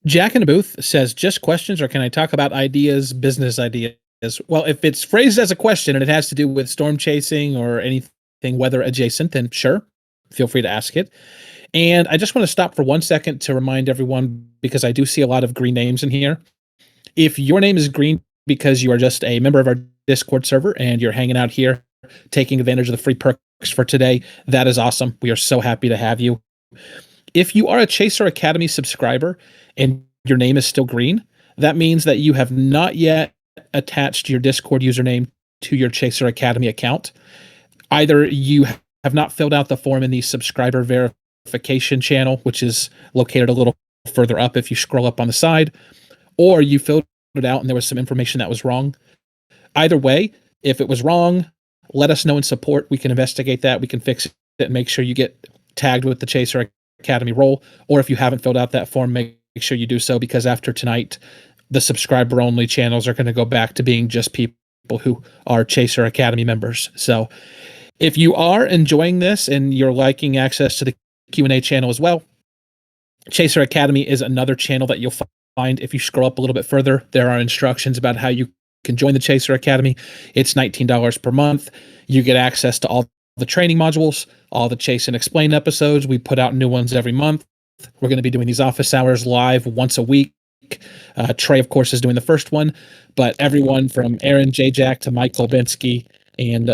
Speaker 1: Jack in the Booth says, just questions, or can I talk about ideas, business ideas? Well, if it's phrased as a question and it has to do with storm chasing or anything weather adjacent, then sure, feel free to ask it. And I just want to stop for 1 second to remind everyone, because I do see a lot of green names in here. If your name is green because you are just a member of our Discord server and you're hanging out here taking advantage of the free perks for today, that is awesome. We are so happy to have you. If you are a Chaser Academy subscriber and your name is still green, that means that you have not yet attached your Discord username to your Chaser Academy account. Either you have not filled out the form in the subscriber verification channel, which is located a little further up if you scroll up on the side, or you filled it out and there was some information that was wrong. Either way, if it was wrong, let us know in support. We can investigate that. We can fix it and make sure you get tagged with the Chaser Academy role. Or if you haven't filled out that form, make sure you do so, because after tonight, the subscriber only channels are going to go back to being just people who are Chaser Academy members. So if you are enjoying this and you're liking access to the Q&A channel as well, Chaser Academy is another channel that you'll find. If you scroll up a little bit further, there are instructions about how you can join the Chaser Academy. It's $19 per month. You get access to all the training modules, all the Chase and Explain episodes. We put out new ones every month. We're going to be doing these office hours live once a week. Trey, of course, is doing the first one, but everyone from Aaron Jack to Mike Kolbinski and,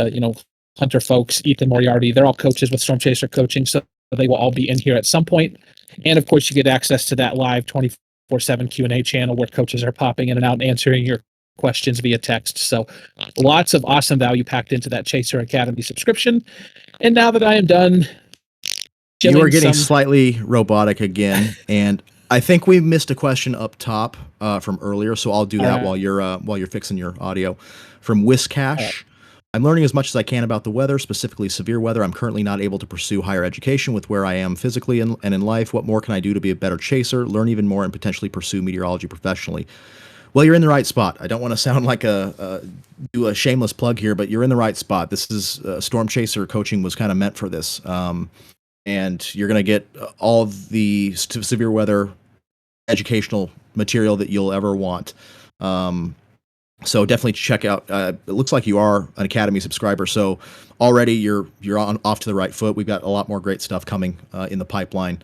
Speaker 1: Hunter folks, Ethan Moriarty, they're all coaches with Storm Chaser Coaching, so they will all be in here at some point. And of course, you get access to that live 24/7 Q&A channel where coaches are popping in and out and answering your questions via text. So lots of awesome value packed into that Chaser Academy subscription. And now that I am done,
Speaker 2: you are getting slightly robotic again, and I think we missed a question up top from earlier, so I'll do that while you're fixing your audio. From Whiskash, I'm learning as much as I can about the weather, specifically severe weather. I'm currently not able to pursue higher education with where I am physically and in life. What more can I do to be a better chaser, learn even more, and potentially pursue meteorology professionally? Well, you're in the right spot. I don't want to sound like do a shameless plug here, but you're in the right spot. This is Storm Chaser coaching was kind of meant for this. And you're going to get all the severe weather educational material that you'll ever want. So definitely check out. It looks like you are an Academy subscriber, so already you're off to the right foot. We've got a lot more great stuff coming in the pipeline.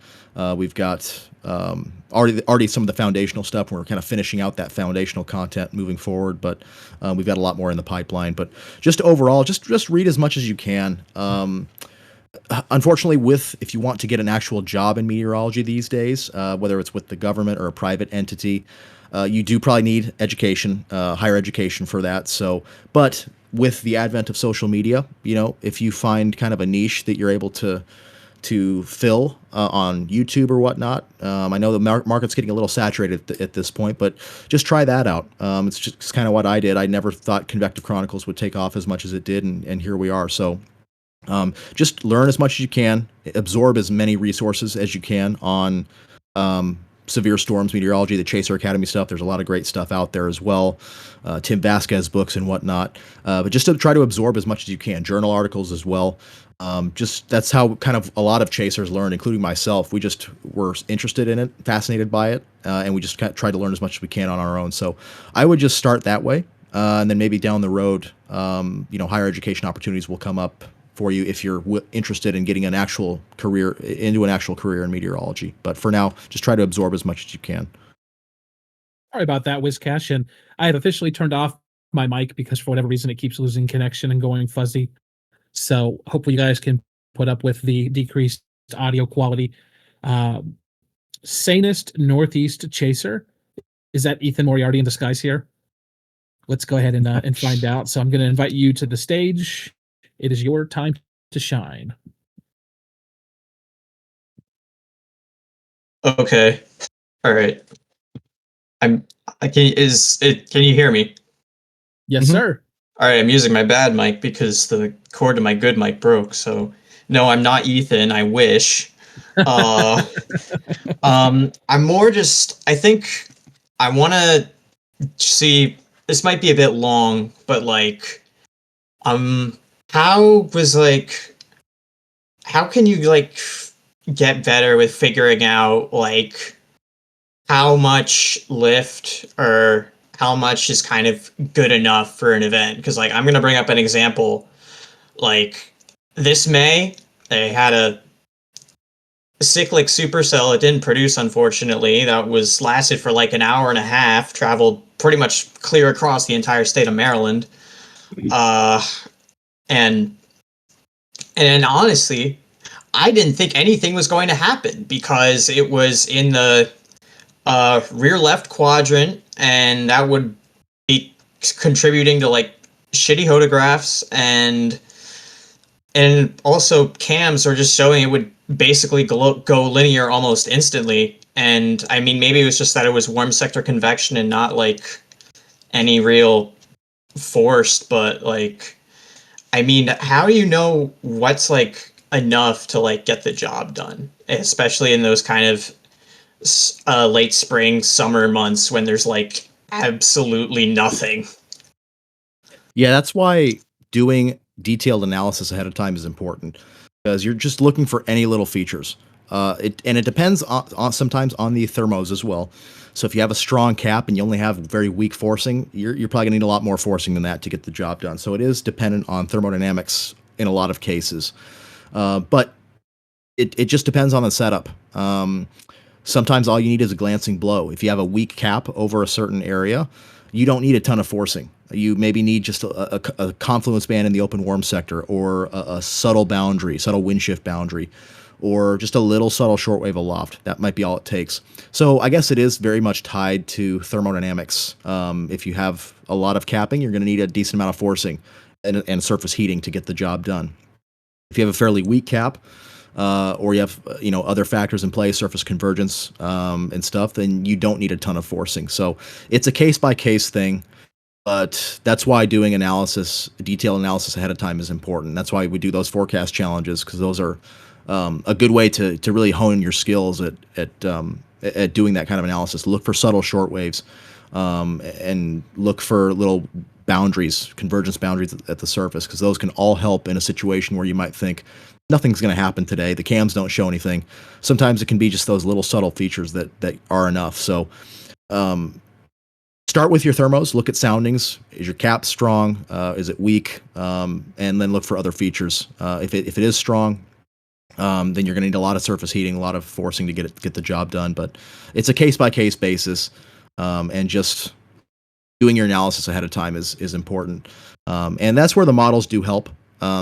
Speaker 2: We've got already some of the foundational stuff. We're kind of finishing out that foundational content moving forward, but we've got a lot more in the pipeline. But just overall, just read as much as you can. Unfortunately, if you want to get an actual job in meteorology these days, whether it's with the government or a private entity, you do probably need education, higher education for that. So, but with the advent of social media, if you find kind of a niche that you're able to fill on YouTube or whatnot, I know the market's getting a little saturated at this point, but just try that out. It's just kind of what I did. I never thought Convective Chronicles would take off as much as it did, and here we are. So just learn as much as you can, absorb as many resources as you can on severe storms meteorology, the Chaser Academy stuff. There's a lot of great stuff out there as well. Tim Vasquez books and whatnot. But just to try to absorb as much as you can, journal articles as well. That's how kind of a lot of chasers learn, including myself. We just were interested in it, fascinated by it, and we just try to learn as much as we can on our own. So I would just start that way, and then maybe down the road, higher education opportunities will come up for you if you're interested in getting an actual career in meteorology. But for now, just try to absorb as much as you can.
Speaker 1: Sorry about that, Wizcash, and I had officially turned off my mic because for whatever reason it keeps losing connection and going fuzzy. So hopefully you guys can put up with the decreased audio quality. Sanest Northeast Chaser. Is that Ethan Moriarty in disguise here? Let's go ahead and find out. So I'm going to invite you to the stage. It is your time to shine.
Speaker 7: Okay. All right. Can you hear me?
Speaker 1: Yes,
Speaker 2: Mhm.
Speaker 1: sir.
Speaker 7: All right, I'm using my bad mic because the cord to my good mic broke. So no, I'm not Ethan. I wish. Uh, I'm more just. I think I want to see. This might be a bit long, but like, how was like, how can you like get better with figuring out like how much lift or how much is kind of good enough for an event? Because like, I'm gonna bring up an example. Like this May, they had a Cyclic Supercell. It didn't produce, unfortunately. That was lasted for like an hour and a half. Traveled pretty much clear across the entire state of Maryland. Uh, and and honestly, I didn't think anything was going to happen because it was in the rear left quadrant, and that would be contributing to like shitty photographs and also cams are just showing it would basically go linear almost instantly. And I mean, maybe it was just that it was warm sector convection and not like any real forced, but like, I mean, how do you know what's like enough to like get the job done, especially in those kind of late spring, summer months when there's like absolutely nothing?
Speaker 2: Yeah, that's why doing detailed analysis ahead of time is important because you're just looking for any little features. It depends on sometimes on the thermos as well. So if you have a strong cap and you only have very weak forcing, you're probably gonna need a lot more forcing than that to get the job done. So it is dependent on thermodynamics in a lot of cases, but it just depends on the setup. Sometimes all you need is a glancing blow. If you have a weak cap over a certain area, you don't need a ton of forcing. You maybe need just a confluence band in the open warm sector, or a subtle boundary, subtle wind shift boundary, or just a little subtle shortwave aloft. That might be all it takes. So I guess it is very much tied to thermodynamics. If you have a lot of capping, you're going to need a decent amount of forcing and surface heating to get the job done. If you have a fairly weak cap, or you have other factors in play, surface convergence and stuff, then you don't need a ton of forcing. So it's a case by case thing, but that's why doing detailed analysis ahead of time is important. That's why we do those forecast challenges, because those are a good way to really hone your skills at doing that kind of analysis. Look for subtle short waves, and look for little boundaries, convergence boundaries at the surface, because those can all help in a situation where you might think nothing's going to happen today. The cams don't show anything. Sometimes it can be just those little subtle features that are enough. So start with your thermos, look at soundings. Is your cap strong? Is it weak? And then look for other features. If it is strong, then you're going to need a lot of surface heating, a lot of forcing to get the job done. But it's a case by case basis, and just doing your analysis ahead of time is important. And that's where the models do help.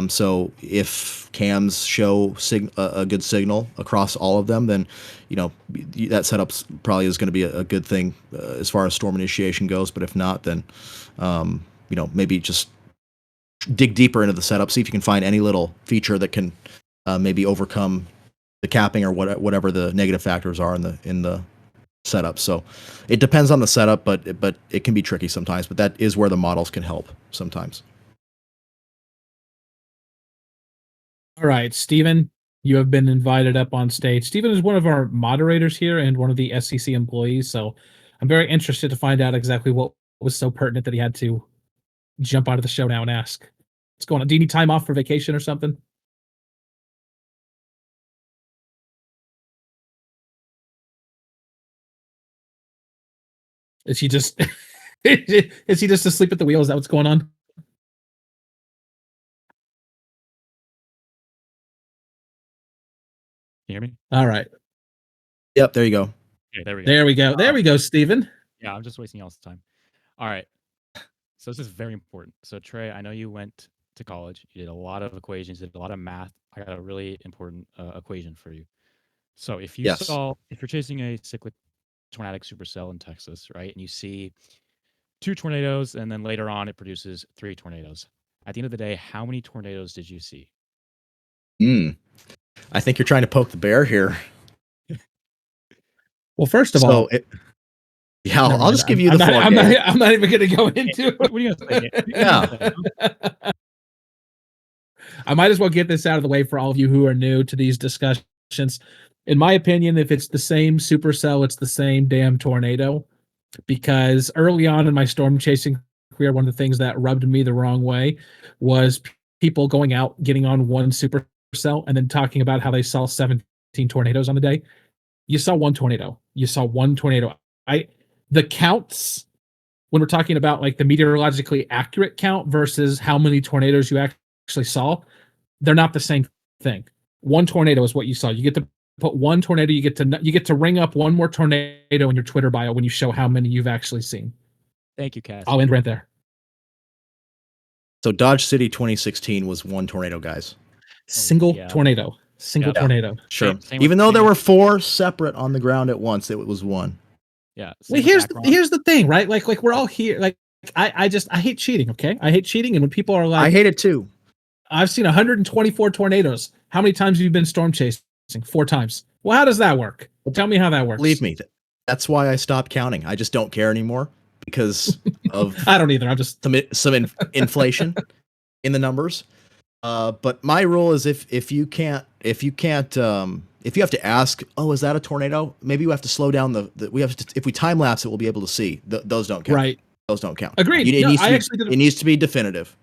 Speaker 2: So if cams show a good signal across all of them, then that setup probably is going to be a good thing as far as storm initiation goes. But if not, then maybe just dig deeper into the setup, see if you can find any little feature that can maybe overcome the capping or whatever the negative factors are in the setup. So it depends on the setup, but it can be tricky sometimes. But that is where the models can help sometimes.
Speaker 1: All right, Stephen, you have been invited up on stage. Stephen is one of our moderators here and one of the SCC employees, so I'm very interested to find out exactly what was so pertinent that he had to jump out of the show now and ask. What's going on? Do you need time off for vacation or something? Is he just is he just asleep at the wheel? Is that what's going on?
Speaker 8: You hear me?
Speaker 1: All right.
Speaker 2: Yep, there you go.
Speaker 8: Okay, there we go.
Speaker 1: There we go. There we go, Stephen.
Speaker 8: Yeah, I'm just wasting y'all's time. All right. So this is very important. So Trey, I know you went to college. You did a lot of equations, you did a lot of math. I got a really important equation for you. So if
Speaker 2: Yes.
Speaker 8: you're chasing a cyclic tornadic supercell in Texas, right, and you see 2 tornadoes, and then later on it produces 3 tornadoes. At the end of the day, how many tornadoes did you see?
Speaker 2: I think you're trying to poke the bear here.
Speaker 1: Well, first of
Speaker 2: So
Speaker 1: all,
Speaker 2: yeah,
Speaker 1: never
Speaker 2: I'll
Speaker 1: mind.
Speaker 2: just give you the
Speaker 1: I'm
Speaker 2: floor.
Speaker 1: not, I'm not even going to go into it.
Speaker 8: What are you gonna say?
Speaker 2: Yeah.
Speaker 1: I might as well get this out of the way for all of you who are new to these discussions. In my opinion, if it's the same supercell, it's the same damn tornado. Because early on in my storm chasing career, one of the things that rubbed me the wrong way was people going out, getting on one supercell, and then talking about how they saw 17 tornadoes on the day. You saw one tornado. You saw one tornado. The counts when we're talking about like the meteorologically accurate count versus how many tornadoes you actually saw, they're not the same thing. One tornado is what you saw. You get to put one tornado. You get to ring up one more tornado in your Twitter bio when you show how many you've actually seen.
Speaker 8: Thank you, Cass.
Speaker 1: I'll end right there.
Speaker 2: So Dodge City 2016 was one tornado, guys.
Speaker 1: Single
Speaker 8: yeah.
Speaker 1: tornado. Single
Speaker 8: Yeah.
Speaker 1: tornado.
Speaker 2: Sure.
Speaker 8: Same
Speaker 2: Even
Speaker 8: with-
Speaker 2: though
Speaker 8: same
Speaker 2: there
Speaker 8: with-
Speaker 2: were 4 separate on the ground at once, it was one.
Speaker 8: Yeah.
Speaker 1: Well, here's the thing, right? Like we're all here. Like I hate cheating. Okay, I hate cheating, and when people are like,
Speaker 2: I hate it too.
Speaker 1: I've seen 124 tornadoes. How many times have you been storm chasing? 4 times. Well, how does that work? Tell me how that works.
Speaker 2: Believe me, that's why I stopped counting. I just don't care anymore because of
Speaker 1: I don't either. I'm just
Speaker 2: some inflation in the numbers. But my rule is if you have to ask, oh, is that a tornado? Maybe you have to slow down if we time lapse it, we'll be able to see. Those don't count.
Speaker 1: right.
Speaker 2: Those don't count.
Speaker 1: Agreed.
Speaker 2: It
Speaker 1: No,
Speaker 2: it needs to be definitive.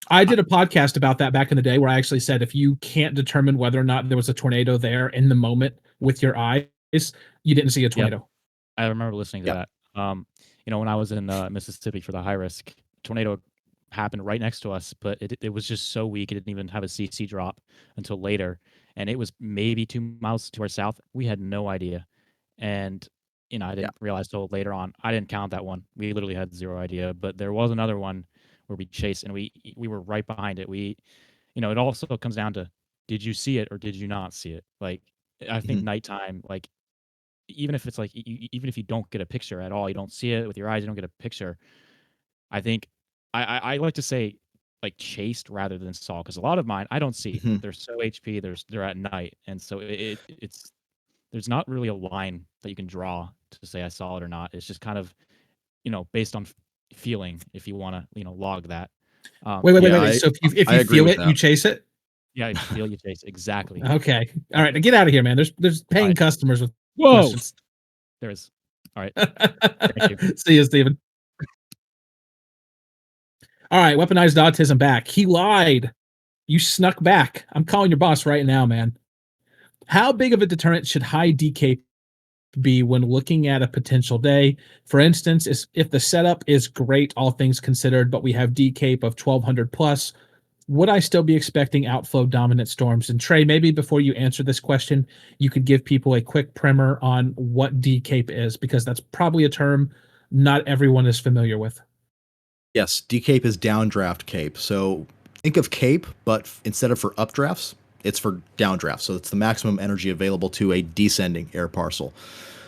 Speaker 1: I did a podcast about that back in the day where I actually said if you can't determine whether or not there was a tornado there in the moment with your eyes, you didn't see a tornado.
Speaker 8: I remember listening to
Speaker 2: Yep.
Speaker 8: that. When I was in Mississippi for the high risk, tornado happened right next to us, but it was just so weak. It didn't even have a CC drop until later, and it was maybe 2 miles to our south. We had no idea, and I didn't realize till later on. I didn't count that one. We literally had zero idea. But there was another one where we chased, and we were right behind it. It also comes down to, did you see it or did you not see it? Like, I think nighttime, like, even if it's like, even if you don't get a picture at all, you don't see it with your eyes, you don't get a picture. I think I like to say like chased rather than saw, because a lot of mine I don't see. They're so HP. They're at night, and so it's there's not really a line that you can draw to say I saw it or not. It's just kind of based on feeling, if you want to log that.
Speaker 1: Wait. So if
Speaker 2: I
Speaker 1: you
Speaker 2: agree
Speaker 1: feel
Speaker 2: with
Speaker 1: it,
Speaker 2: that.
Speaker 1: you chase it.
Speaker 8: Yeah, you feel, you chase, exactly.
Speaker 1: Okay. All right. Now get out of here, man. There's paying
Speaker 8: Right.
Speaker 1: customers with
Speaker 8: Whoa.
Speaker 1: questions.
Speaker 8: There is. All right. Thank you.
Speaker 1: See you, Steven. All right, weaponized autism back. He lied. You snuck back. I'm calling your boss right now, man. How big of a deterrent should high DCAPE be when looking at a potential day? For instance, if the setup is great, all things considered, but we have DCAPE of 1200 plus, would I still be expecting outflow dominant storms? And Trey, maybe before you answer this question, you could give people a quick primer on what DCAPE is, because that's probably a term not everyone is familiar with.
Speaker 2: Yes, DCAPE is downdraft cape. So think of cape, but instead of for updrafts, it's for downdrafts. So it's the maximum energy available to a descending air parcel.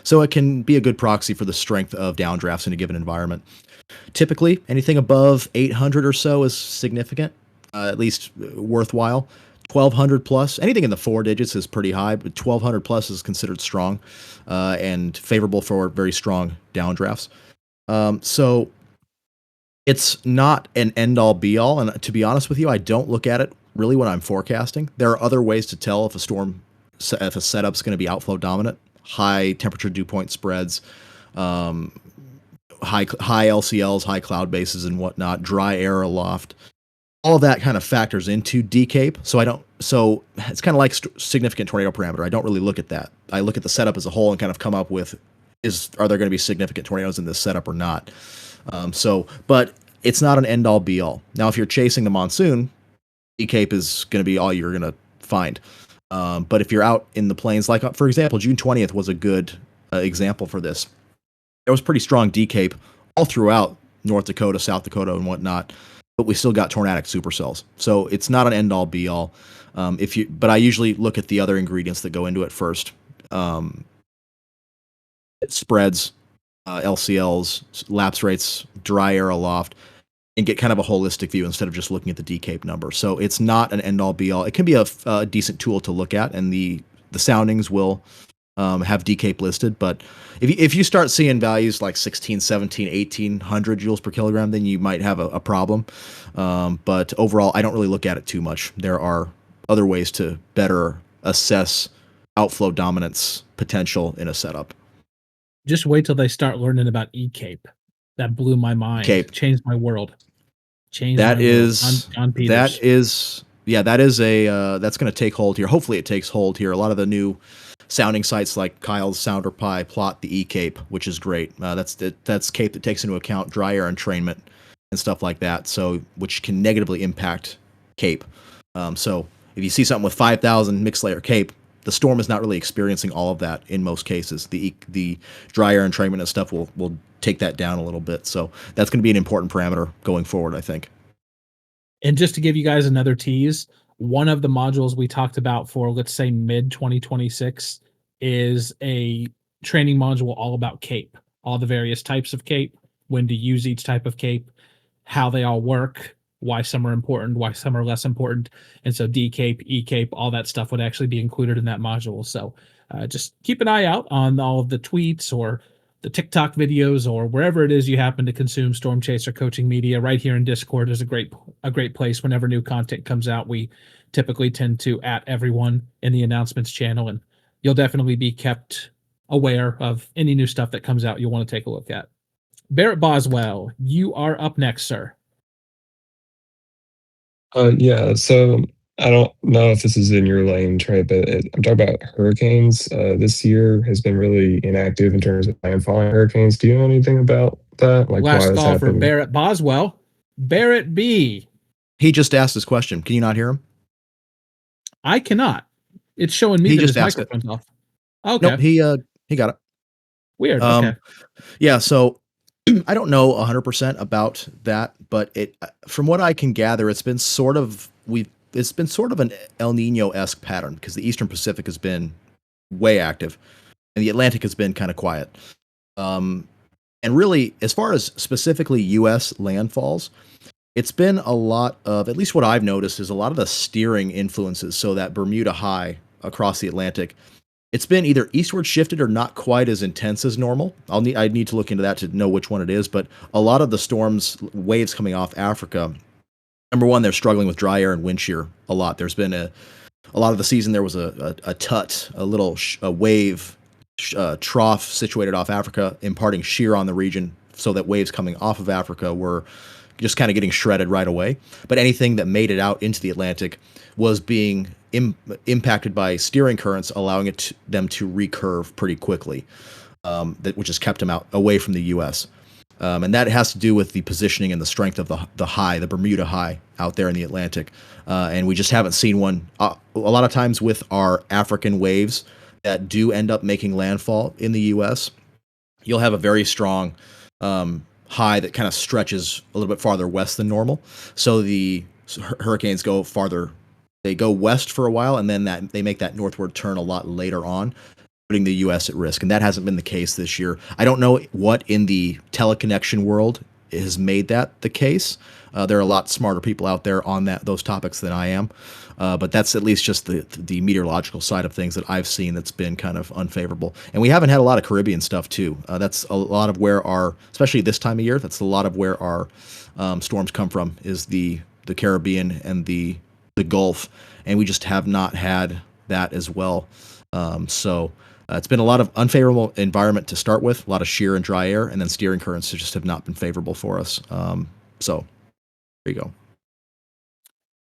Speaker 2: So it can be a good proxy for the strength of downdrafts in a given environment. Typically, anything above 800 or so is significant, at least worthwhile. 1200 plus, anything in the 4 digits is pretty high, but 1200 plus is considered strong and favorable for very strong downdrafts. So it's not an end-all be-all, and to be honest with you, I don't look at it really when I'm forecasting. There are other ways to tell if a setup's going to be outflow dominant. High temperature dew point spreads, high LCLs, high cloud bases and whatnot, dry air aloft. All of that kind of factors into DCAPE. So it's kind of like significant tornado parameter. I don't really look at that. I look at the setup as a whole and kind of come up with, are there going to be significant tornadoes in this setup or not? But it's not an end all be all. Now, if you're chasing the monsoon, DCAPE is going to be all you're going to find. But if you're out in the plains, like for example, June 20th was a good example for this. there was pretty strong DCAPE all throughout North Dakota, South Dakota, and whatnot, but we still got tornadic supercells. So it's not an end all be all. But I usually look at the other ingredients that go into it first. Spreads, LCLs, lapse rates, dry air aloft, and get kind of a holistic view instead of just looking at the DCAPE number. So it's not an end all be all. It can be a decent tool to look at, and the soundings will have DCAPE listed. But if you start seeing values like 16, 17, 1800 joules per kilogram, then you might have a problem. But overall, I don't really look at it too much. There are other ways to better assess outflow dominance potential in a setup.
Speaker 1: Just wait till they start learning about ECAPE. That blew my mind.
Speaker 2: CAPE.
Speaker 1: Changed my world.
Speaker 2: That is
Speaker 1: John Peters.
Speaker 2: That is that's going to take hold here. Hopefully it takes hold here. A lot of the new sounding sites like Kyle's Sounder Pi plot the ECAPE, which is great. That's CAPE that takes into account dry air entrainment and stuff like that, so which can negatively impact CAPE. So if you see something with 5,000 mixed layer CAPE, the storm is not really experiencing all of that in most cases. The dry air entrainment and stuff will take that down a little bit. So that's going to be an important parameter going forward, I think.
Speaker 1: And just to give you guys another tease, one of the modules we talked about for, let's say, mid 2026 is a training module all about CAPE, all the various types of CAPE, when to use each type of CAPE, how they all work, why some are important, why some are less important. And so DCAPE, ECAPE, all that stuff would actually be included in that module. So just keep an eye out on all of the tweets or the TikTok videos or wherever it is you happen to consume Storm Chaser coaching media. Right here in Discord is a great place. Whenever new content comes out, we typically tend to @ everyone in the announcements channel, and you'll definitely be kept aware of any new stuff that comes out you'll want to take a look at. Barrett Boswell, you are up next, sir.
Speaker 4: Yeah, so I don't know if this is in your lane, Trey, but I'm talking about hurricanes. This year has been really inactive in terms of landfalling hurricanes. Do you know anything about that? Like why
Speaker 1: Last
Speaker 4: that's
Speaker 1: call for
Speaker 4: happening?
Speaker 1: Barrett Boswell. Barrett B.
Speaker 2: He just asked this question. Can you not hear him?
Speaker 1: I cannot. It's showing me
Speaker 2: He
Speaker 1: that
Speaker 2: just
Speaker 1: his
Speaker 2: asked it.
Speaker 1: microphone's off. Okay.
Speaker 2: Nope, he got it.
Speaker 1: Weird. Okay.
Speaker 2: Yeah, so I don't know 100% about that, but from what I can gather, it's been sort of an El Nino-esque pattern because the Eastern Pacific has been way active and the Atlantic has been kind of quiet. And really, as far as specifically U.S. landfalls, it's been a lot of, at least what I've noticed, is a lot of the steering influences. So that Bermuda high across the Atlantic, it's been either eastward shifted or not quite as intense as normal. I need to look into that to know which one it is. But a lot of the storms, waves coming off Africa, number one, they're struggling with dry air and wind shear a lot. There's been a lot of the season there was a little wave trough situated off Africa, imparting shear on the region, so that waves coming off of Africa were just kind of getting shredded right away. But anything that made it out into the Atlantic was being impacted by steering currents, allowing them to recurve pretty quickly, which has kept them out away from the U.S. And that has to do with the positioning and the strength of the high, the Bermuda high out there in the Atlantic. And we just haven't seen one. A lot of times with our African waves that do end up making landfall in the U.S., you'll have a very strong high that kind of stretches a little bit farther west than normal. So the hurricanes go farther. They go west for a while, and then they make that northward turn a lot later on, putting the U.S. at risk. And that hasn't been the case this year. I don't know what in the teleconnection world has made that the case. There are a lot smarter people out there on those topics than I am. But that's at least just the meteorological side of things that I've seen that's been kind of unfavorable. And we haven't had a lot of Caribbean stuff too. That's a lot of where especially this time of year, that's a lot of where our storms come from, is the Caribbean and the Gulf. And we just have not had that as well. So it's been a lot of unfavorable environment to start with, a lot of shear and dry air, and then steering currents just have not been favorable for us. So there you go.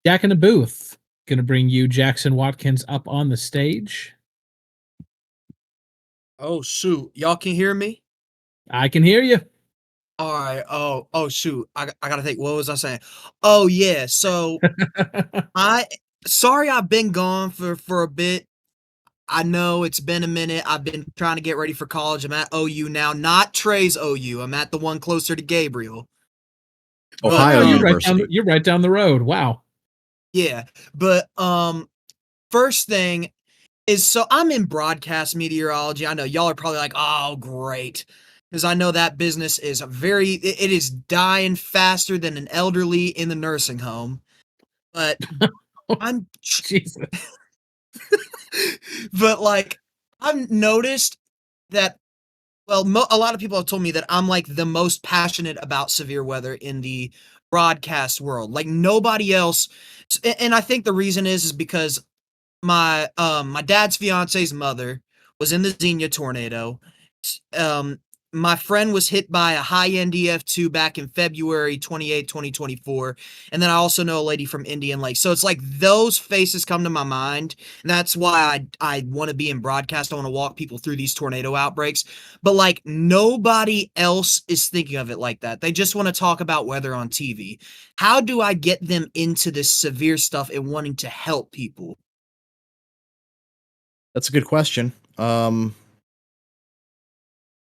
Speaker 1: Jack in the booth. Going to bring you Jackson Watkins up on the stage.
Speaker 9: Oh, shoot. Y'all can hear me?
Speaker 1: I can hear you.
Speaker 9: All right. Oh, shoot. I got to think. What was I saying? Oh, yeah. So sorry I've been gone for a bit. I know it's been a minute. I've been trying to get ready for college. I'm at OU now, not Trey's OU. I'm at the one closer to Gabriel.
Speaker 2: Ohio
Speaker 1: Oh,
Speaker 2: University.
Speaker 1: you're right down the road. Wow.
Speaker 9: Yeah, but first thing is, so I'm in broadcast meteorology. I know y'all are probably like, "Oh, great." Because I know that business is it is dying faster than an elderly in the nursing home. But I'm
Speaker 1: Jesus.
Speaker 9: but like I've noticed that, well, a lot of people have told me that I'm like the most passionate about severe weather in the broadcast world. Like nobody else, and I think the reason is because my dad's fiance's mother was in the Xenia tornado. Um, my friend was hit by a high end EF2 back in February 28, 2024. And then I also know a lady from Indian Lake. So it's like those faces come to my mind. And that's why I want to be in broadcast. I want to walk people through these tornado outbreaks. But like nobody else is thinking of it like that. They just want to talk about weather on TV. How do I get them into this severe stuff and wanting to help people?
Speaker 2: That's a good question.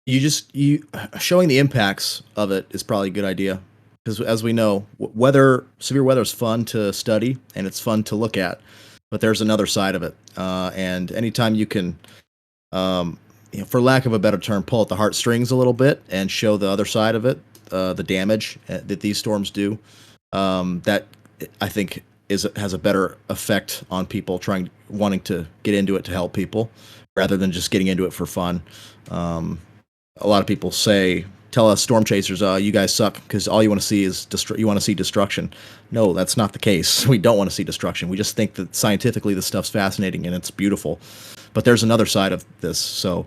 Speaker 2: You showing the impacts of it is probably a good idea, because as we know, severe weather is fun to study and it's fun to look at, but there's another side of it. And anytime you can, for lack of a better term, pull at the heartstrings a little bit and show the other side of it, the damage that these storms do, that I think has a better effect on people wanting to get into it to help people, rather than just getting into it for fun. A lot of people tell us storm chasers, you guys suck because all you want to see is you want to see destruction. No, that's not the case. We don't want to see destruction. We just think that scientifically this stuff's fascinating and it's beautiful. But there's another side of this, so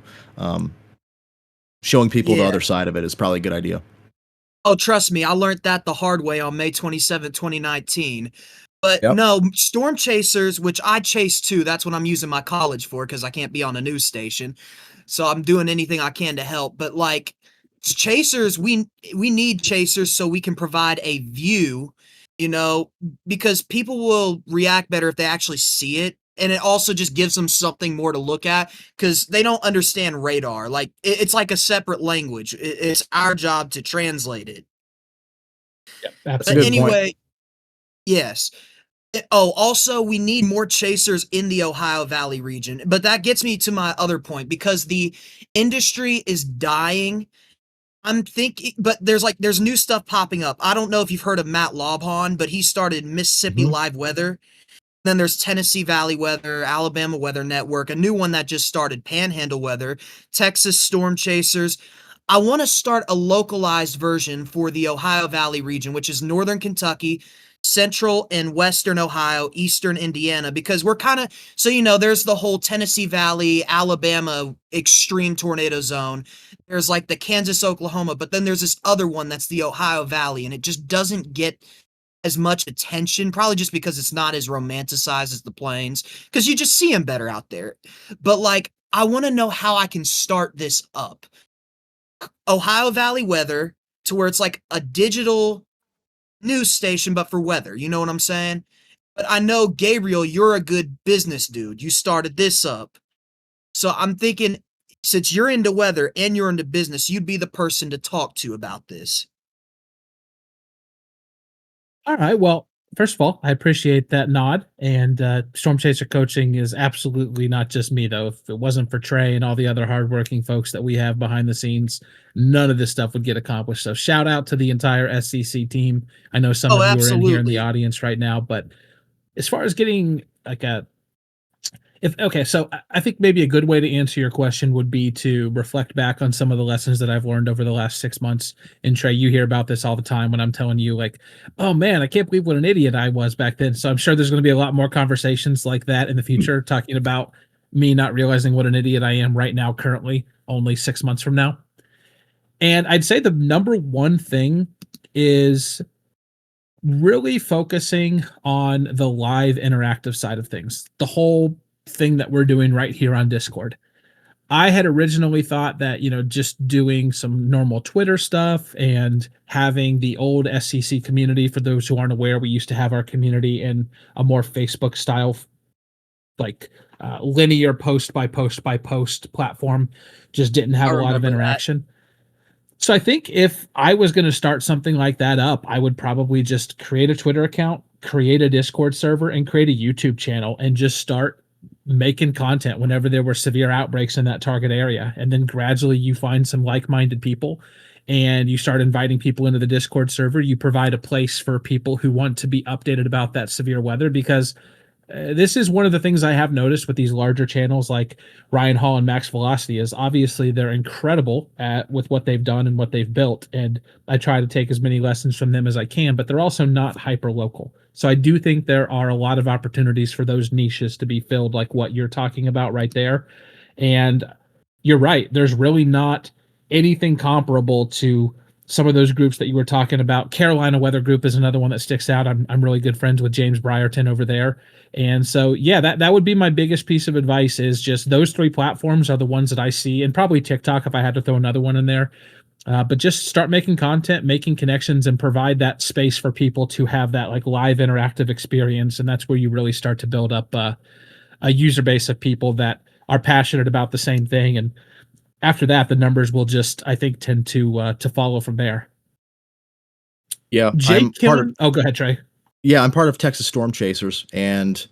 Speaker 2: showing people the other side of it is probably a good idea.
Speaker 9: Oh, trust me, I learned that the hard way on May 27th, 2019. But
Speaker 2: Yep.
Speaker 9: no, storm chasers, which I chase too, that's what I'm using my college for because I can't be on a news station. So I'm doing anything I can to help. But like chasers, we need chasers so we can provide a view, because people will react better if they actually see it. And it also just gives them something more to look at because they don't understand radar. Like it's like a separate language. It's our job to translate it.
Speaker 1: That's
Speaker 9: But
Speaker 2: good
Speaker 9: anyway, yes. Oh, also, we need more chasers in the Ohio Valley region. But that gets me to my other point because the industry is dying. I'm thinking, but there's new stuff popping up. I don't know if you've heard of Matt Lobhon, but he started Mississippi Live Weather. Then there's Tennessee Valley Weather, Alabama Weather Network, a new one that just started, Panhandle Weather, Texas Storm Chasers. I want to start a localized version for the Ohio Valley region, which is northern Kentucky, central and western Ohio, eastern Indiana, because we're kind of, there's the whole Tennessee Valley, Alabama extreme tornado zone. There's like the Kansas, Oklahoma, but then there's this other one that's the Ohio Valley, and it just doesn't get as much attention, probably just because it's not as romanticized as the plains, because you just see them better out there. But like, I want to know how I can start this up. Ohio Valley Weather, to where it's like a digital news station, but for weather. You know what I'm saying? But I know, Gabriel, you're a good business dude. You started this up. So I'm thinking, since you're into weather and you're into business, you'd be the person to talk to about this.
Speaker 1: All right. Well, first of all, I appreciate that nod. And Storm Chaser coaching is absolutely not just me, though. If it wasn't for Trey and all the other hardworking folks that we have behind the scenes, none of this stuff would get accomplished. So shout out to the entire SCC team. I know some of you are in here in the audience right now, but as far as getting like so I think maybe a good way to answer your question would be to reflect back on some of the lessons that I've learned over the last 6 months. And Trey, you hear about this all the time when I'm telling you, like, oh man, I can't believe what an idiot I was back then. So I'm sure there's going to be a lot more conversations like that in the future, talking about me not realizing what an idiot I am right now, currently, only 6 months from now. And I'd say the number one thing is really focusing on the live interactive side of things. The whole thing that we're doing right here on Discord. I had originally thought that, just doing some normal Twitter stuff and having the old SCC community, for those who aren't aware, we used to have our community in a more Facebook style like linear post by post by post platform, just didn't have
Speaker 6: I
Speaker 1: a lot of
Speaker 6: remember that.
Speaker 1: interaction. So I think if I was going to start something like that up, I would probably just create a Twitter account, create a Discord server, and create a YouTube channel and just start making content whenever there were severe outbreaks in that target area. And then gradually you find some like-minded people and you start inviting people into the Discord server. You provide a place for people who want to be updated about that severe weather, because this is one of the things I have noticed with these larger channels like Ryan Hall and Max Velocity is obviously they're incredible with what they've done and what they've built. And I try to take as many lessons from them as I can, but they're also not hyper local. So I do think there are a lot of opportunities for those niches to be filled like what you're talking about right there. And you're right. There's really not anything comparable to some of those groups that you were talking about. Carolina Weather Group is another one that sticks out. I'm really good friends with James Brierton over there. And so, yeah, that would be my biggest piece of advice is just those three platforms are the ones that I see, and probably TikTok if I had to throw another one in there. But just start making content, making connections, and provide that space for people to have that like live interactive experience. And that's where you really start to build up a user base of people that are passionate about the same thing. And after that, the numbers will just, I think, tend to follow from there.
Speaker 2: Yeah,
Speaker 1: Jake Killen. Oh, go ahead, Trey.
Speaker 2: Yeah, I'm part of Texas Storm Chasers, and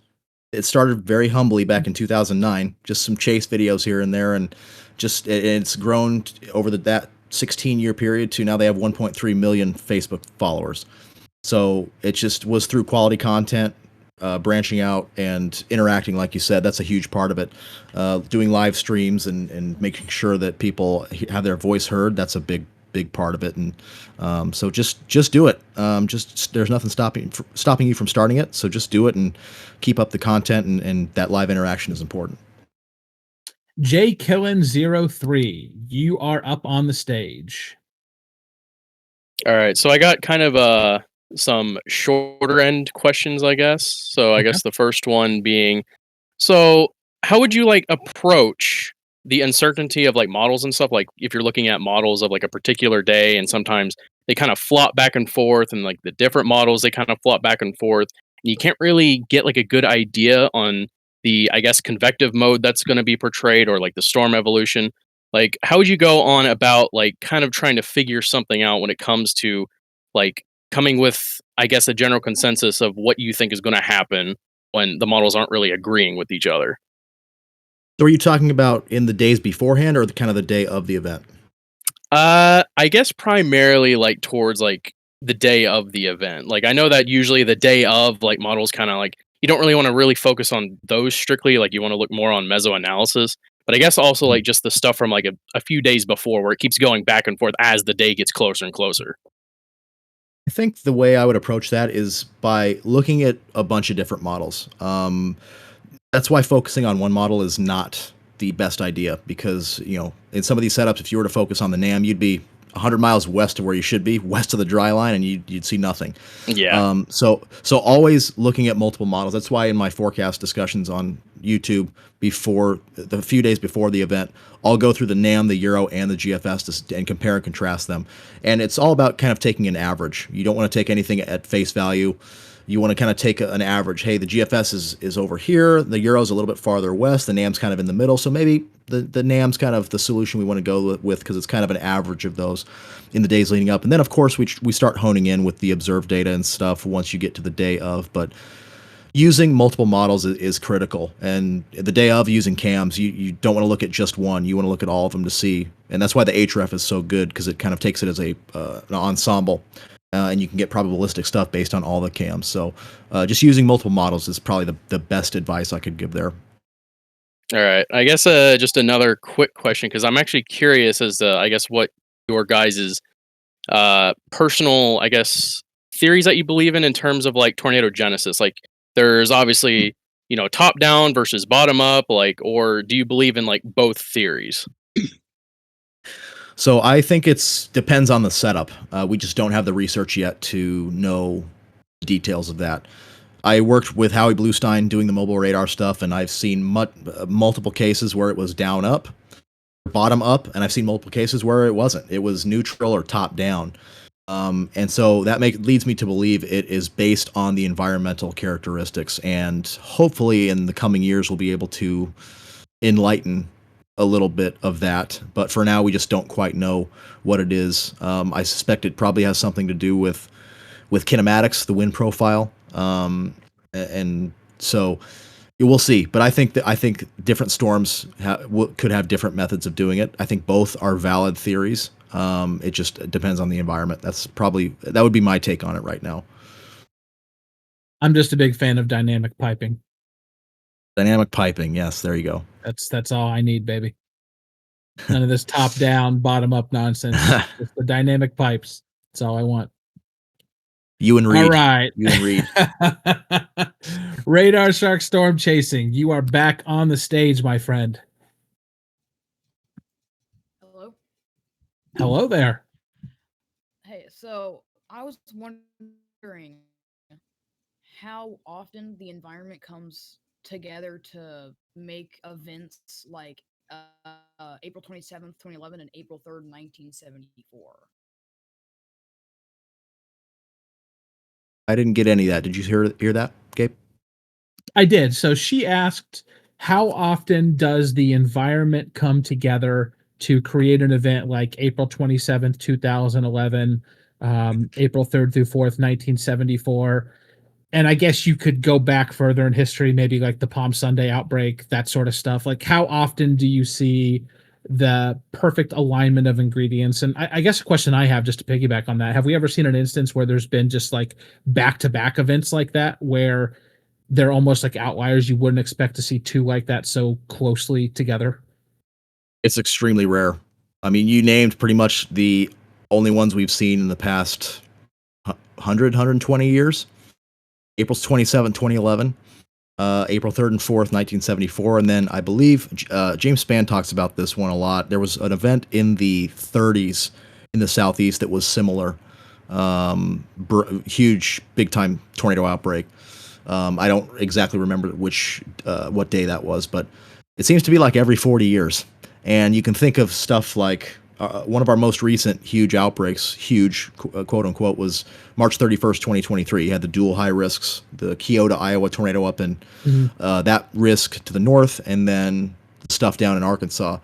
Speaker 2: it started very humbly back in 2009, just some chase videos here and there, and just it's grown over that 16-year period to now they have 1.3 million Facebook followers. So it just was through quality content, branching out and interacting, like you said. That's a huge part of it. Doing live streams and making sure that people have their voice heard. That's a big part of it. And so just do it. Just there's nothing stopping you from starting it. So just do it and keep up the content, and that live interaction is important.
Speaker 1: Jay Killen 03, you are up on the stage.
Speaker 10: All right, so I got kind of some shorter end questions, I guess. So I guess the first one being, so how would you like approach the uncertainty of like models and stuff? Like if you're looking at models of like a particular day, and sometimes they kind of flop back and forth, and like the different models, they kind of flop back and forth. And you can't really get like a good idea on the, I guess, convective mode that's going to be portrayed, or like the storm evolution. Like, how would you go on about like kind of trying to figure something out when it comes to like coming with, I guess, a general consensus of what you think is going to happen when the models aren't really agreeing with each other?
Speaker 2: So are you talking about in the days beforehand, or the kind of the day of the event?
Speaker 10: I guess primarily like towards like the day of the event. Like I know that usually the day of, like, models kind of like you don't really want to really focus on those strictly. Like you want to look more on meso analysis. But I guess also like just the stuff from like a few days before, where it keeps going back and forth as the day gets closer and closer.
Speaker 2: I think the way I would approach that is by looking at a bunch of different models. That's why focusing on one model is not the best idea, because, you know, in some of these setups, if you were to focus on the NAM, you'd be 100 miles west of where you should be, west of the dry line, and you'd see nothing.
Speaker 10: Yeah.
Speaker 2: So always looking at multiple models. That's why in my forecast discussions on YouTube before the few days before the event, I'll go through the NAM, the Euro, and the GFS and compare and contrast them. And it's all about kind of taking an average. You don't want to take anything at face value. You want to kind of take an average. Hey, the GFS is over here. The Euro's a little bit farther west. The NAM's kind of in the middle. So maybe the NAM's kind of the solution we want to go with, because it's kind of an average of those in the days leading up. And then, of course, we start honing in with the observed data and stuff once you get to the day of. But using multiple models is critical. And the day of, using cams, you don't want to look at just one. You want to look at all of them to see. And that's why the href is so good, because it kind of takes it as an ensemble. And you can get probabilistic stuff based on all the cams. So just using multiple models is probably the best advice I could give there.
Speaker 10: All right. I guess just another quick question, because I'm actually curious as to, I guess, what your guys' personal, I guess, theories that you believe in terms of like tornado genesis. Like there's obviously, you know, top down versus bottom up, like, or do you believe in like both theories?
Speaker 2: So I think it's depends on the setup. We just don't have the research yet to know details of that. I worked with Howie Bluestein doing the mobile radar stuff, and I've seen multiple cases where it was down up, bottom up, and I've seen multiple cases where it wasn't. It was neutral or top down. And so that leads me to believe it is based on the environmental characteristics, and hopefully in the coming years we'll be able to enlighten a little bit of that. But for now, we just don't quite know what it is. I suspect it probably has something to do with kinematics, the wind profile, and so we'll see. But I think different storms could have different methods of doing it. I think both are valid theories. It just depends on the environment. That would be my take on it right now.
Speaker 1: I'm just a big fan of dynamic piping.
Speaker 2: Dynamic piping, yes, there you go.
Speaker 1: That's all I need, baby. None of this top down, bottom up nonsense. Just the dynamic pipes. That's all I want.
Speaker 2: You and Reed.
Speaker 1: All right.
Speaker 2: You and Reed.
Speaker 1: Radar Shark Storm Chasing. You are back on the stage, my friend.
Speaker 6: Hello.
Speaker 1: Hello there.
Speaker 6: Hey, so I was wondering how often the environment comes together to make events like April 27th, 2011 and April 3rd, 1974.
Speaker 2: I didn't get any of that. Did you hear that, Gabe?
Speaker 1: I did. So she asked, how often does the environment come together to create an event like April 27th, 2011, April 3rd through 4th, 1974? And I guess you could go back further in history, maybe like the Palm Sunday outbreak, that sort of stuff. Like, how often do you see the perfect alignment of ingredients? And I guess a question I have, just to piggyback on that, have we ever seen an instance where there's been just like back-to-back events like that, where they're almost like outliers? You wouldn't expect to see two like that so closely together.
Speaker 2: It's extremely rare. I mean, you named pretty much the only ones we've seen in the past 120 years. April's 27, 2011, April 3rd and 4th, 1974. And then I believe James Spann talks about this one a lot. There was an event in the 30s in the Southeast that was similar. Huge, big-time tornado outbreak. I don't exactly remember what day that was, but it seems to be like every 40 years. And you can think of stuff like one of our most recent huge outbreaks, quote unquote, was March 31st, 2023. You had the dual high risks, the Keota, Iowa tornado up in that risk to the north, and then the stuff down in Arkansas.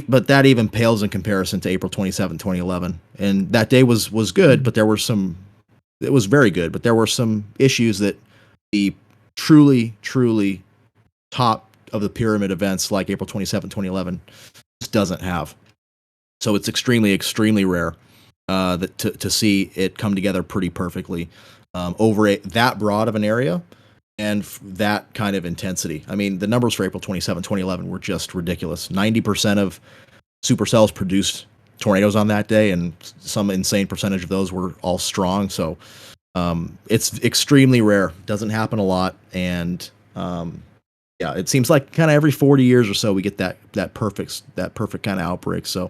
Speaker 2: But that even pales in comparison to April 27, 2011. And that day was good, but it was very good, but there were some issues that the truly top of the pyramid events like April 27, 2011 just doesn't have. So it's extremely rare to see it come together pretty perfectly over that broad of an area and that kind of intensity. I mean, the numbers for April 27, 2011 were just ridiculous. 90% of supercells produced tornadoes on that day, and some insane percentage of those were all strong. So it's extremely rare. Doesn't happen a lot. And yeah, it seems like kind of every 40 years or so we get that perfect kind of outbreak. So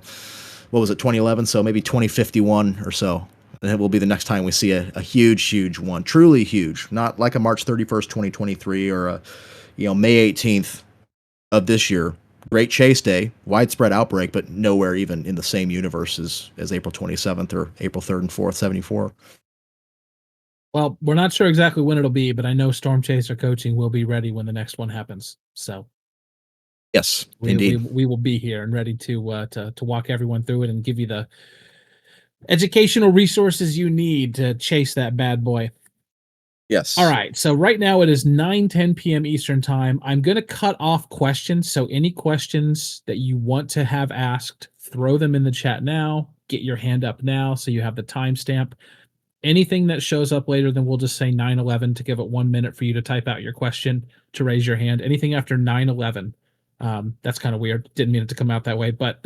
Speaker 2: what was it, 2011? So maybe 2051 or so. And it will be the next time we see a huge one, truly huge, not like a March 31st, 2023 or a May 18th of this year. Great chase day, widespread outbreak, but nowhere even in the same universe as April 27th or April 3rd and 4th, 74.
Speaker 1: Well, we're not sure exactly when it'll be, but I know Storm Chaser Coaching will be ready when the next one happens. So,
Speaker 2: yes, indeed,
Speaker 1: we will be here and ready to walk everyone through it and give you the educational resources you need to chase that bad boy.
Speaker 2: Yes.
Speaker 1: All right. So right now it is 9:10 p.m. Eastern time. I'm going to cut off questions. So any questions that you want to have asked, throw them in the chat now. Get your hand up now so you have the timestamp. Anything that shows up later, then we'll just say 9:11 to give it 1 minute for you to type out your question, to raise your hand. Anything after 9:11, that's kind of weird. Didn't mean it to come out that way, but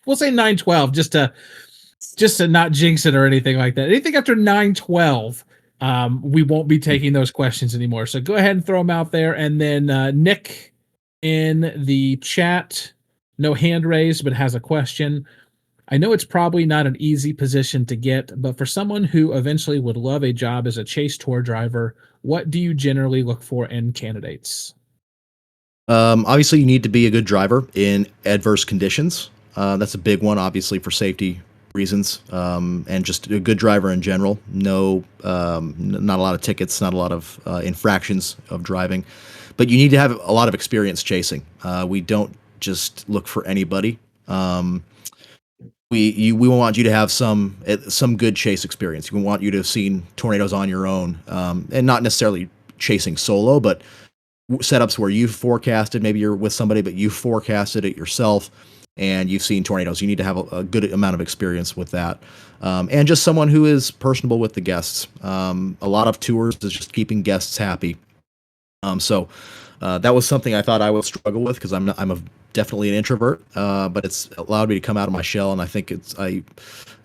Speaker 1: we'll say 9:12 just to not jinx it or anything like that. Anything after 9:12, we won't be taking those questions anymore. So go ahead and throw them out there. And then Nick in the chat, no hand raised, but has a question. I know it's probably not an easy position to get, but for someone who eventually would love a job as a chase tour driver, what do you generally look for in candidates?
Speaker 2: Obviously, you need to be a good driver in adverse conditions. That's a big one, obviously, for safety reasons, and just a good driver in general. No, not a lot of tickets, not a lot of infractions of driving, but you need to have a lot of experience chasing. We don't just look for anybody. We want you to have some good chase experience. We want you to have seen tornadoes on your own, and not necessarily chasing solo, but setups where you've forecasted, maybe you're with somebody, but you forecasted it yourself and you've seen tornadoes. You need to have a good amount of experience with that. And just someone who is personable with the guests. A lot of tours is just keeping guests happy. So that was something I thought I would struggle with because I'm definitely an introvert, but it's allowed me to come out of my shell. And I think I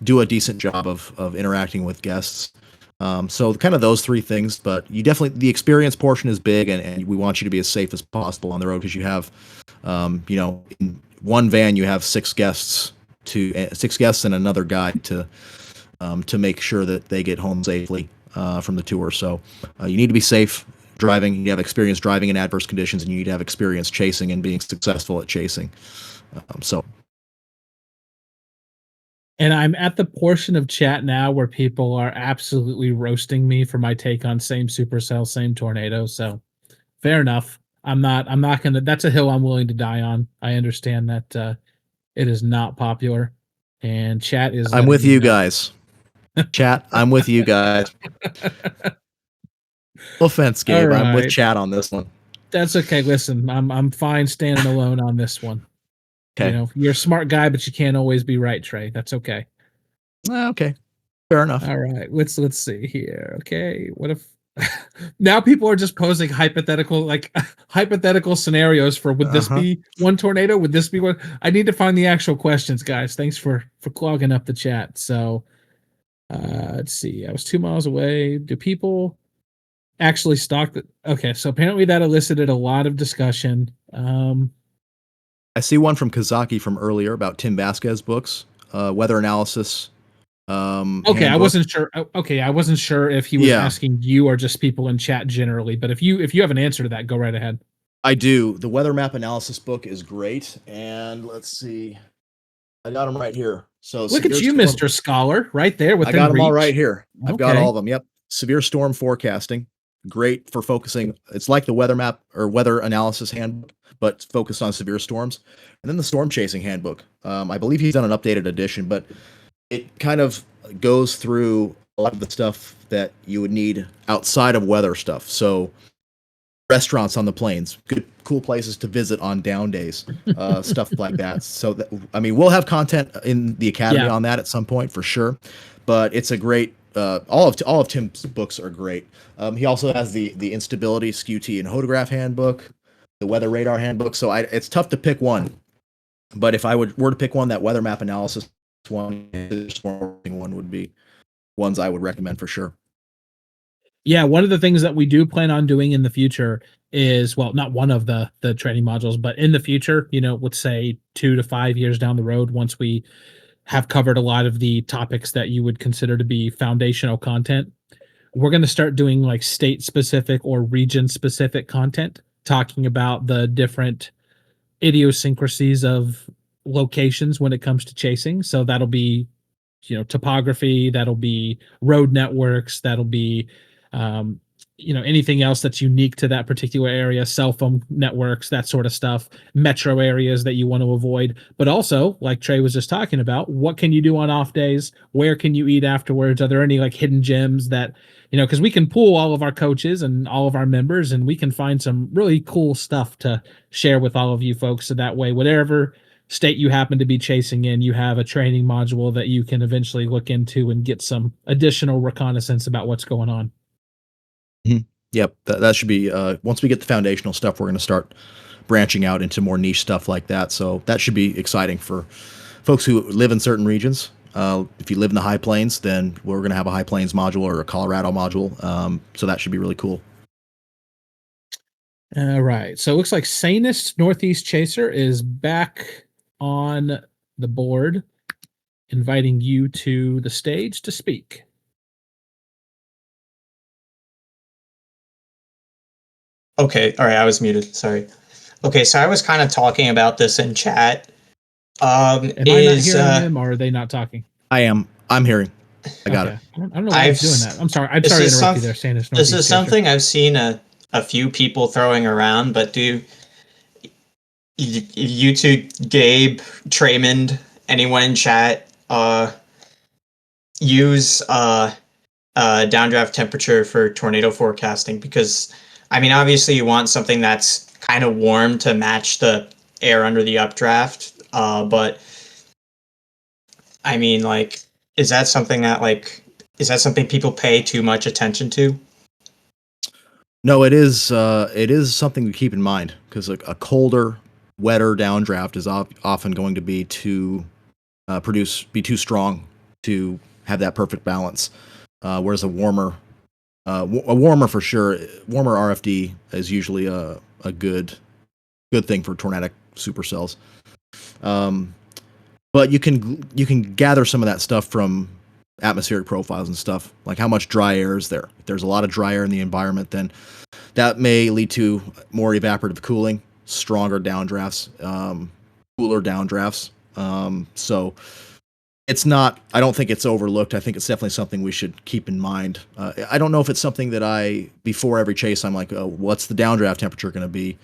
Speaker 2: do a decent job of interacting with guests. So kind of those three things, but the experience portion is big, and we want you to be as safe as possible on the road because you have, in one van you have six guests and another guide to make sure that they get home safely from the tour. So you need to be safe driving. You need to have experience driving in adverse conditions, and you need to have experience chasing and being successful at chasing.
Speaker 1: And I'm at the portion of chat now where people are absolutely roasting me for my take on same supercell, same tornado. So fair enough. I'm not gonna, that's a hill I'm willing to die on. I understand that it is not popular. And chat is
Speaker 2: I'm with you guys. Chat, I'm with you guys. No offense, Gabe.
Speaker 1: Right.
Speaker 2: I'm with chat on this one.
Speaker 1: That's okay. Listen, I'm fine standing alone on this one.
Speaker 2: Okay.
Speaker 1: You're a smart guy, but you can't always be right, Trey. That's okay.
Speaker 2: Okay. Fair enough.
Speaker 1: All right. Let's see here. Okay. What if now people are just posing hypothetical scenarios for would this be one tornado? Would this be one? I need to find the actual questions, guys. Thanks for clogging up the chat. So let's see. I was 2 miles away. Do people actually stalk the okay, so apparently that elicited a lot of discussion.
Speaker 2: I see one from Kazaki from earlier about Tim Vasquez books, weather analysis.
Speaker 1: Okay, I wasn't sure. Okay, I wasn't sure if he was asking you or just people in chat generally. But if you have an answer to that, go right ahead.
Speaker 2: I do. The weather map analysis book is great, and let's see, I got them right here. So
Speaker 1: look at you, Mr. Scholar, right there.
Speaker 2: I got them all right here. I've got all of them. Yep, severe storm forecasting, great for focusing. It's like the weather map or weather analysis handbook, but focused on severe storms. And then the storm chasing handbook. I believe he's done an updated edition, but it kind of goes through a lot of the stuff that you would need outside of weather stuff. So restaurants on the plains, good, cool places to visit on down days, stuff like that. So we'll have content in the academy on that at some point for sure, but it's a great, all of Tim's books are great. He also has the instability, SKUT, and hodograph handbook, the weather radar handbook. So it's tough to pick one, but if I were to pick one, that weather map analysis one would be ones I would recommend for sure.
Speaker 1: Yeah, one of the things that we do plan on doing in the future is, well, not one of the training modules, but in the future, let's say 2 to 5 years down the road, once we have covered a lot of the topics that you would consider to be foundational content, we're going to start doing like state specific or region specific content, talking about the different idiosyncrasies of locations when it comes to chasing. So that'll be, topography, that'll be road networks, that'll be, anything else that's unique to that particular area, cell phone networks, that sort of stuff, metro areas that you want to avoid. But also, like Trey was just talking about, what can you do on off days? Where can you eat afterwards? Are there any like hidden gems that, because we can pool all of our coaches and all of our members, and we can find some really cool stuff to share with all of you folks. So that way, whatever state you happen to be chasing in, you have a training module that you can eventually look into and get some additional reconnaissance about what's going on.
Speaker 2: Mm-hmm. Yep, that should be, once we get the foundational stuff, we're going to start branching out into more niche stuff like that. So that should be exciting for folks who live in certain regions. If you live in the high plains, then we're going to have a high plains module or a Colorado module. So that should be really cool.
Speaker 1: All right. So it looks like Sanest Northeast Chaser is back on the board, inviting you to the stage to speak.
Speaker 7: Okay, all right, I was muted, sorry. Okay, so I was kind of talking about this in chat.
Speaker 1: Am I not hearing them, or are they not talking?
Speaker 2: I'm hearing. I got it.
Speaker 1: I don't know why it's doing that. I'm sorry. I'm
Speaker 7: This
Speaker 1: sorry to
Speaker 7: is
Speaker 1: interrupt you
Speaker 7: some-
Speaker 1: there, Sanus.
Speaker 7: This is something I've seen a few people throwing around, but do you two, Gabe, Traymond, anyone in chat, use downdraft temperature for tornado forecasting? Because I mean, obviously you want something that's kind of warm to match the air under the updraft, but I mean, like, is that something people pay too much attention to?
Speaker 2: No, it is something to keep in mind because a colder, wetter downdraft is often going to be too strong to have that perfect balance. Whereas a warmer for sure, warmer RFD is usually a good thing for tornadic supercells. But you can gather some of that stuff from atmospheric profiles and stuff, like how much dry air is there. If there's a lot of dry air in the environment, then that may lead to more evaporative cooling, stronger downdrafts, cooler downdrafts. So it's not, I don't think it's overlooked. I think it's definitely something we should keep in mind. I don't know if it's something that before every chase, I'm like, oh, what's the downdraft temperature going to be?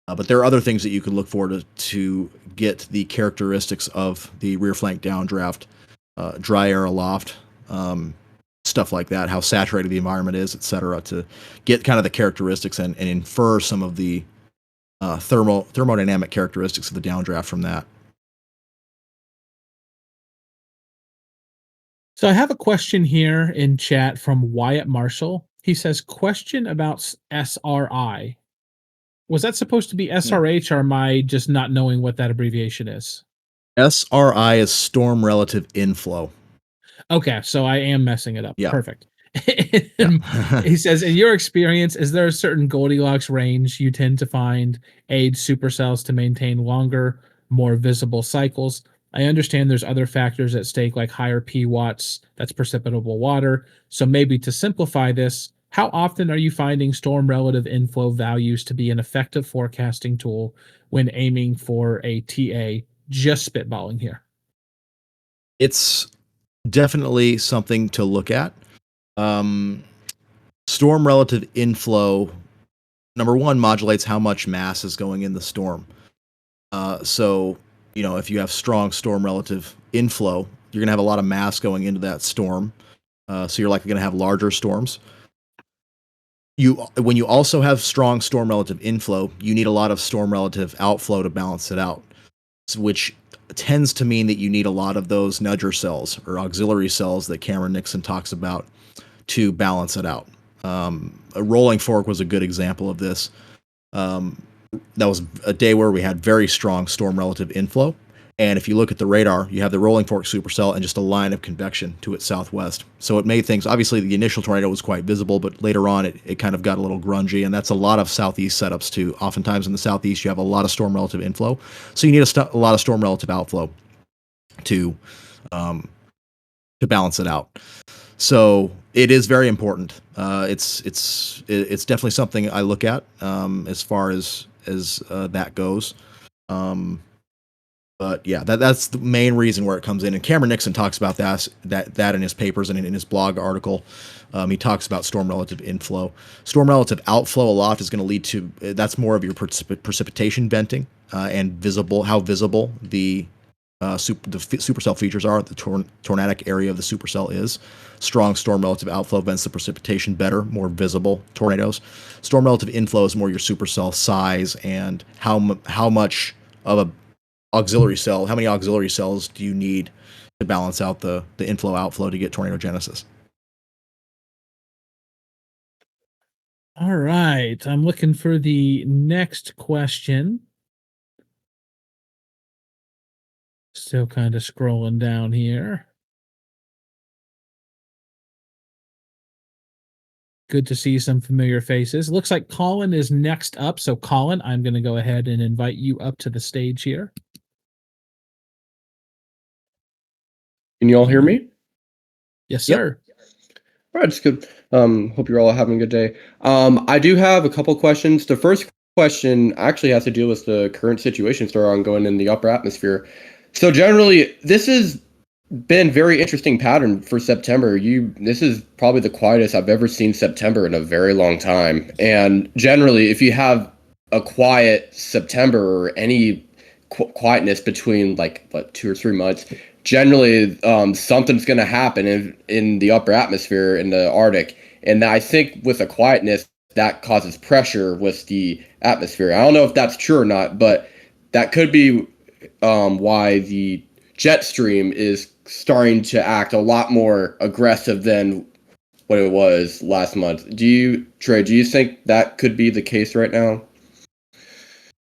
Speaker 2: But there are other things that you can look for to get the characteristics of the rear flank downdraft, dry air aloft, stuff like that, how saturated the environment is, etc., to get kind of the characteristics and infer some of the thermodynamic characteristics of the downdraft from that.
Speaker 1: So I have a question here in chat from Wyatt Marshall. He says, question about SRI. Was that supposed to be SRH, or am I just not knowing what that abbreviation is?
Speaker 2: SRI is storm relative inflow.
Speaker 1: Okay, so I am messing it up.
Speaker 2: Yeah.
Speaker 1: Perfect. He says, in your experience, is there a certain Goldilocks range you tend to find aids supercells to maintain longer, more visible cycles? I understand there's other factors at stake, like higher P watts, that's precipitable water. So maybe to simplify this, how often are you finding storm relative inflow values to be an effective forecasting tool when aiming for a TA? Just spitballing here.
Speaker 2: It's definitely something to look at. Storm relative inflow, number one, modulates how much mass is going in the storm. So, if you have strong storm relative inflow, you're going to have a lot of mass going into that storm. So you're likely going to have larger storms. When you also have strong storm relative inflow, you need a lot of storm relative outflow to balance it out, which tends to mean that you need a lot of those nudger cells or auxiliary cells that Cameron Nixon talks about to balance it out. A rolling fork was a good example of this. That was a day where we had very strong storm relative inflow. And if you look at the radar, you have the rolling fork supercell and just a line of convection to its southwest. So it made things, obviously the initial tornado was quite visible, but later on it kind of got a little grungy, and that's a lot of southeast setups too. Oftentimes in the southeast you have a lot of storm relative inflow. So you need a lot of storm relative outflow to balance it out. So it is very important. It's definitely something I look at as far as that goes. But yeah, that's the main reason where it comes in. And Cameron Nixon talks about that in his papers and in his blog article. He talks about storm relative inflow. Storm relative outflow aloft is going to lead to, that's more of your precipitation venting and how visible the supercell features are. The tornadic area of the supercell is. Strong storm relative outflow vents the precipitation better, more visible tornadoes. Storm relative inflow is more your supercell size and how much of a auxiliary cell, how many auxiliary cells do you need to balance out the inflow outflow to get tornado genesis?
Speaker 1: All right, I'm looking for the next question. Still kind of scrolling down here. Good to see some familiar faces. Looks like Colin is next up. So Colin, I'm going to go ahead and invite you up to the stage here.
Speaker 11: Can you all hear me?
Speaker 1: Yes, sir.
Speaker 11: All right, it's good. Hope you're all having a good day. I do have a couple questions. The first question actually has to deal with the current situations that are ongoing in the upper atmosphere. So generally, this is been very interesting pattern for September. This is probably the quietest I've ever seen September in a very long time. And generally, if you have a quiet September or any quietness between like 2 or 3 months, generally something's going to happen in the upper atmosphere in the Arctic. And I think with a quietness, that causes pressure with the atmosphere. I don't know if that's true or not, but that could be why the jet stream is starting to act a lot more aggressive than what it was last month. Trey, do you think that could be the case right now?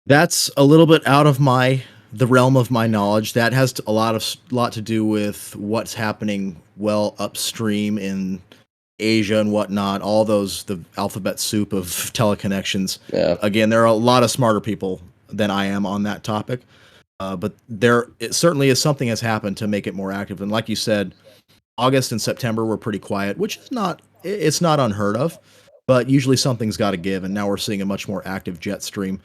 Speaker 2: That's a little bit out of the realm of my knowledge. That has a lot to do with what's happening well upstream in Asia and whatnot. All the alphabet soup of teleconnections.
Speaker 11: Yeah.
Speaker 2: Again, there are a lot of smarter people than I am on that topic. But it certainly is something has happened to make it more active. And like you said, August and September were pretty quiet, which is not unheard of, but usually something's got to give. And now we're seeing a much more active jet stream.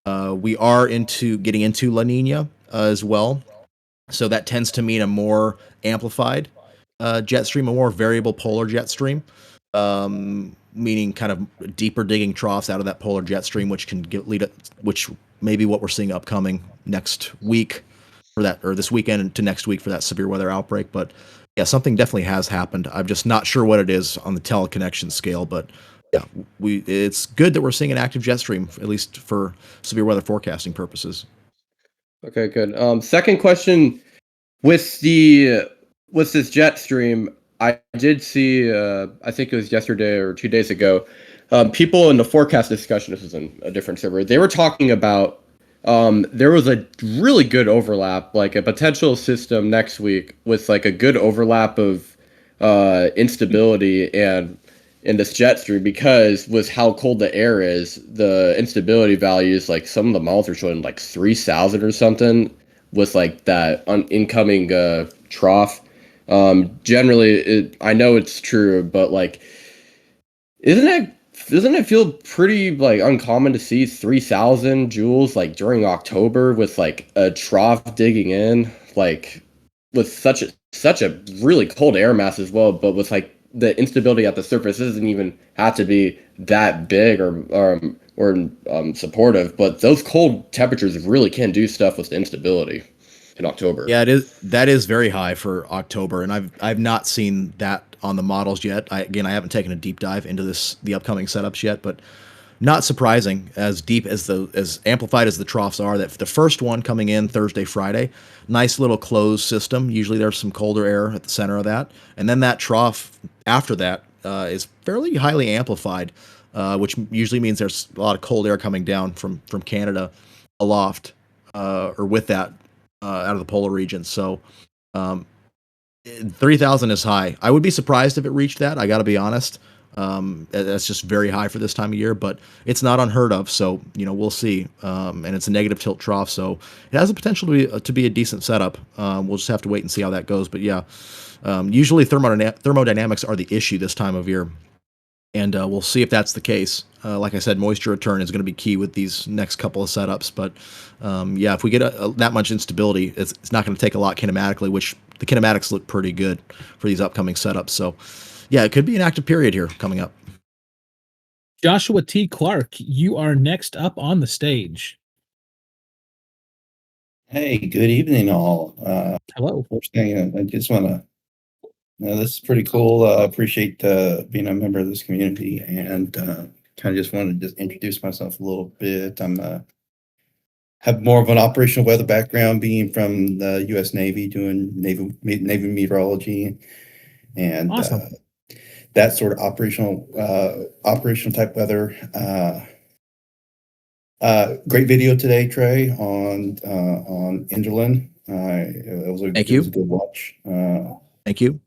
Speaker 2: We are getting into La Nina as well. So that tends to mean a more amplified jet stream, a more variable polar jet stream, meaning kind of deeper digging troughs out of that polar jet stream, which can which may be what we're seeing upcoming next week for that, or this weekend into next week for that severe weather outbreak. But yeah, something definitely has happened. I'm just not sure what it is on the teleconnection scale, but yeah, it's good that we're seeing an active jet stream, at least for severe weather forecasting purposes.
Speaker 11: Okay, good. Second question, with this jet stream, I did see, I think it was yesterday or 2 days ago, people in the forecast discussion, this is in a different server, they were talking about there was a really good overlap, like a potential system next week with like a good overlap of instability and in this jet stream, because with how cold the air is, the instability values, like some of the models are showing like 3,000 or something with like that incoming trough. Generally, I know it's true, but like, doesn't it feel pretty like uncommon to see 3,000 joules like during October with like a trough digging in, like with such a really cold air mass as well, but with like the instability at the surface doesn't even have to be that big or supportive, but those cold temperatures really can do stuff with the instability in October.
Speaker 2: Yeah, that is very high for October, and I've not seen that on the models yet. I haven't taken a deep dive into the upcoming setups yet, but not surprising, as deep as amplified as the troughs are, that the first one coming in Thursday, Friday, nice little closed system. Usually there's some colder air at the center of that, and then that trough after that is fairly highly amplified, which usually means there's a lot of cold air coming down from Canada aloft or with that out of the polar region. So 3,000 is high. I would be surprised if it reached that. I got to be honest. That's just very high for this time of year, but it's not unheard of. So, we'll see. And it's a negative tilt trough, so it has the potential to be a decent setup. We'll just have to wait and see how that goes. But yeah, usually thermodynamics are the issue this time of year, and we'll see if that's the case. Like I said, moisture return is going to be key with these next couple of setups. But yeah, if we get that much instability, it's not going to take a lot kinematically, which the kinematics look pretty good for these upcoming setups. So yeah, it could be an active period here coming up.
Speaker 1: Joshua T. Clark, you are next up on the stage.
Speaker 12: Hey, good evening, all.
Speaker 1: Hello.
Speaker 12: First thing, I just want to, this is pretty cool. I appreciate being a member of this community, and kind of just wanted to just introduce myself a little bit. Have more of an operational weather background, being from the U.S. Navy, doing Navy meteorology, and
Speaker 1: awesome.
Speaker 12: That sort of operational type weather. Great video today, Trey, on Enderlin. It was a good watch.
Speaker 2: Thank you.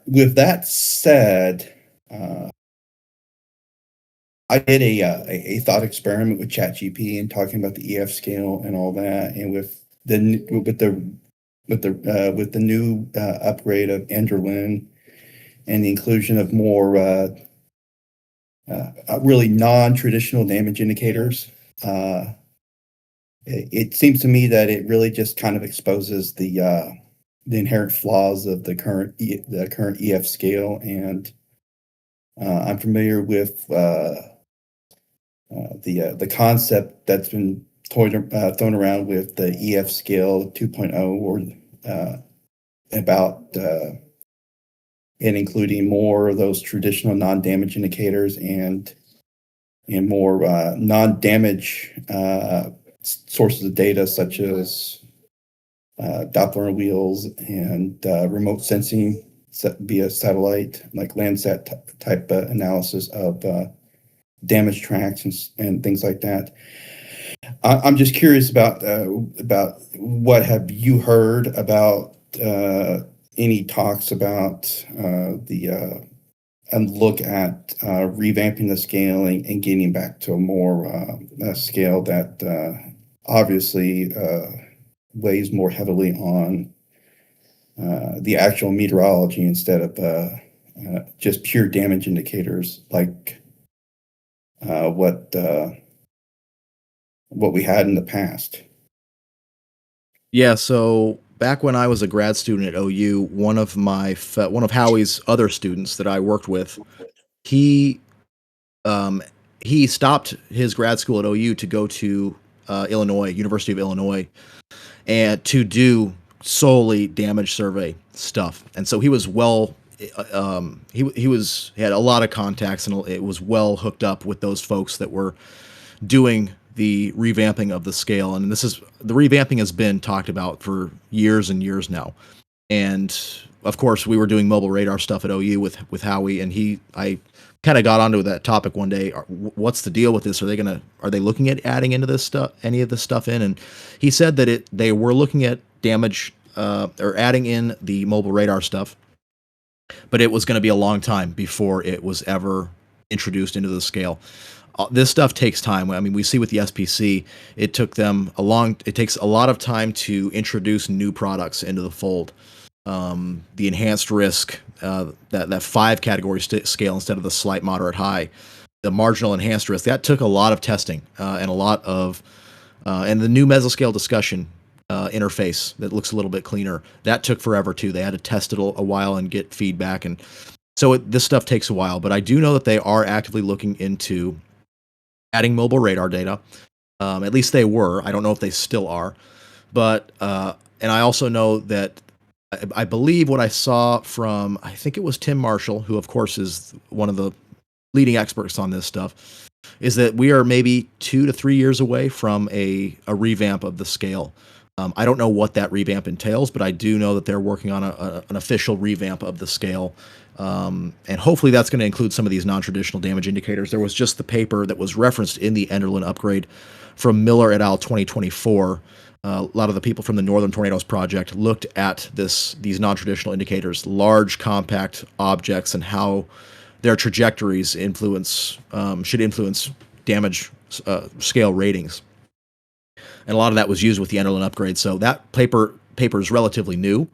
Speaker 12: With that said, I did a thought experiment with ChatGPT and talking about the EF scale and all that, and with the new upgrade of Enderlin and the inclusion of more really non-traditional damage indicators. It seems to me that it really just kind of exposes the the inherent flaws of the current EF scale, and I'm familiar with the concept that's been thrown around with the EF scale 2.0, or about it including more of those traditional non-damage indicators and more non-damage sources of data, such as Doppler wheels and remote sensing via satellite, like Landsat type analysis of damage tracks and things like that. I'm just curious about what have you heard about any talks about and look at revamping the scaling and getting back to a more a scale that obviously weighs more heavily on the actual meteorology instead of just pure damage indicators, like what we had in the past.
Speaker 2: Yeah, so back when I was a grad student at OU, one of Howie's other students that I worked with, he stopped his grad school at OU to go to Illinois, University of Illinois, and to do solely damage survey stuff. And so he was he had a lot of contacts, and it was well hooked up with those folks that were doing the revamping of the scale. And the revamping has been talked about for years and years now. And of course, we were doing mobile radar stuff at OU with Howie, and I kind of got onto that topic one day. What's the deal with this? Are they looking at adding into this stuff, any of this stuff in? And he said that they were looking at damage or adding in the mobile radar stuff, but it was going to be a long time before it was ever introduced into the scale. This stuff takes time. I mean, we see with the SPC, it takes a lot of time to introduce new products into the fold. The enhanced risk, that 5 category scale instead of the slight, moderate, high, the marginal enhanced risk, that took a lot of testing and a lot of, and the new mesoscale discussion interface that looks a little bit cleaner, that took forever too. They had to test it a while and get feedback, and so this stuff takes a while. But I do know that they are actively looking into adding mobile radar data. At least they were. I don't know if they still are. But and I also know that I believe what I saw from, I think it was Tim Marshall, who of course is one of the leading experts on this stuff, is that we are maybe 2 to 3 years away from a revamp of the scale. I don't know what that revamp entails, but I do know that they're working on an official revamp of the scale. And hopefully that's going to include some of these non-traditional damage indicators. There was just the paper that was referenced in the Enderlin upgrade from Miller et al. 2024. A lot of the people from the Northern Tornadoes Project looked at these non-traditional indicators, large compact objects, and how their trajectories should influence damage scale ratings. And a lot of that was used with the Enderlin upgrade. So that paper is relatively new.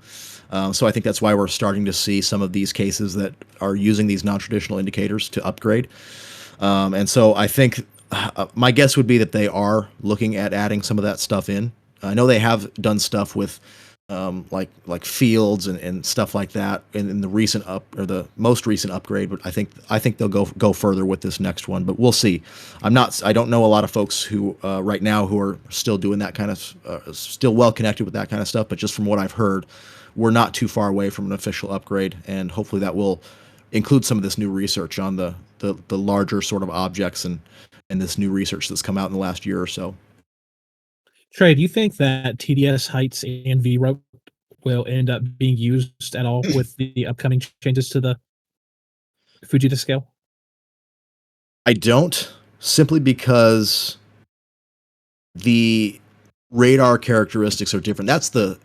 Speaker 2: So I think that's why we're starting to see some of these cases that are using these non-traditional indicators to upgrade. And so I think my guess would be that they are looking at adding some of that stuff in. I know they have done stuff with like fields and stuff like that in the the most recent upgrade, but I think they'll go further with this next one. But we'll see. I don't know a lot of folks who right now who are still doing that kind of still well connected with that kind of stuff. But just from what I've heard, we're not too far away from an official upgrade, and hopefully that will include some of this new research on the larger sort of objects and this new research that's come out in the last year or so.
Speaker 1: Trey, do you think that TDS heights and VROPE will end up being used at all with the upcoming changes to the Fujita scale?
Speaker 2: I don't, simply because the radar characteristics are different. That's the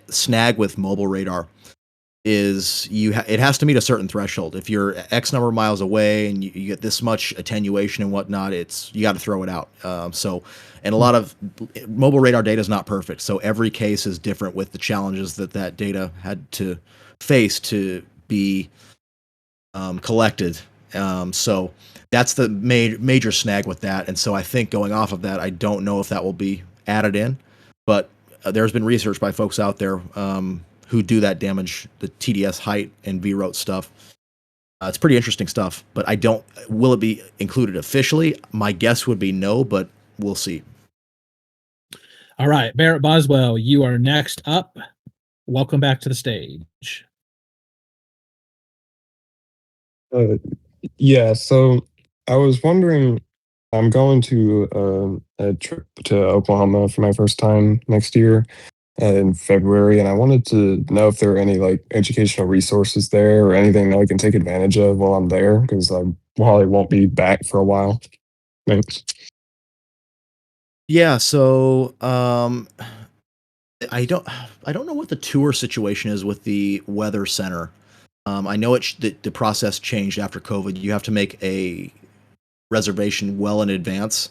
Speaker 2: snag with mobile radar, is it has to meet a certain threshold. If you're X number of miles away and you get this much attenuation and whatnot, you got to throw it out. And a lot of mobile radar data is not perfect. So every case is different with the challenges that data had to face to be collected. So that's the major snag with that. And so I think going off of that, I don't know if that will be added in, but there's been research by folks out there who do that damage, the TDS height and V-rote stuff. It's pretty interesting stuff, but will it be included officially? My guess would be no, but we'll see.
Speaker 1: All right, Barrett Boswell, you are next up. Welcome back to the stage.
Speaker 4: Yeah, so I was wondering, I'm going to a trip to Oklahoma for my first time next year in February, and I wanted to know if there are any like educational resources there or anything that I can take advantage of while I'm there, because I probably won't be back for a while. Thanks.
Speaker 2: Yeah, so I don't know what the tour situation is with the weather center. I know the process changed after COVID. You have to make a reservation well in advance,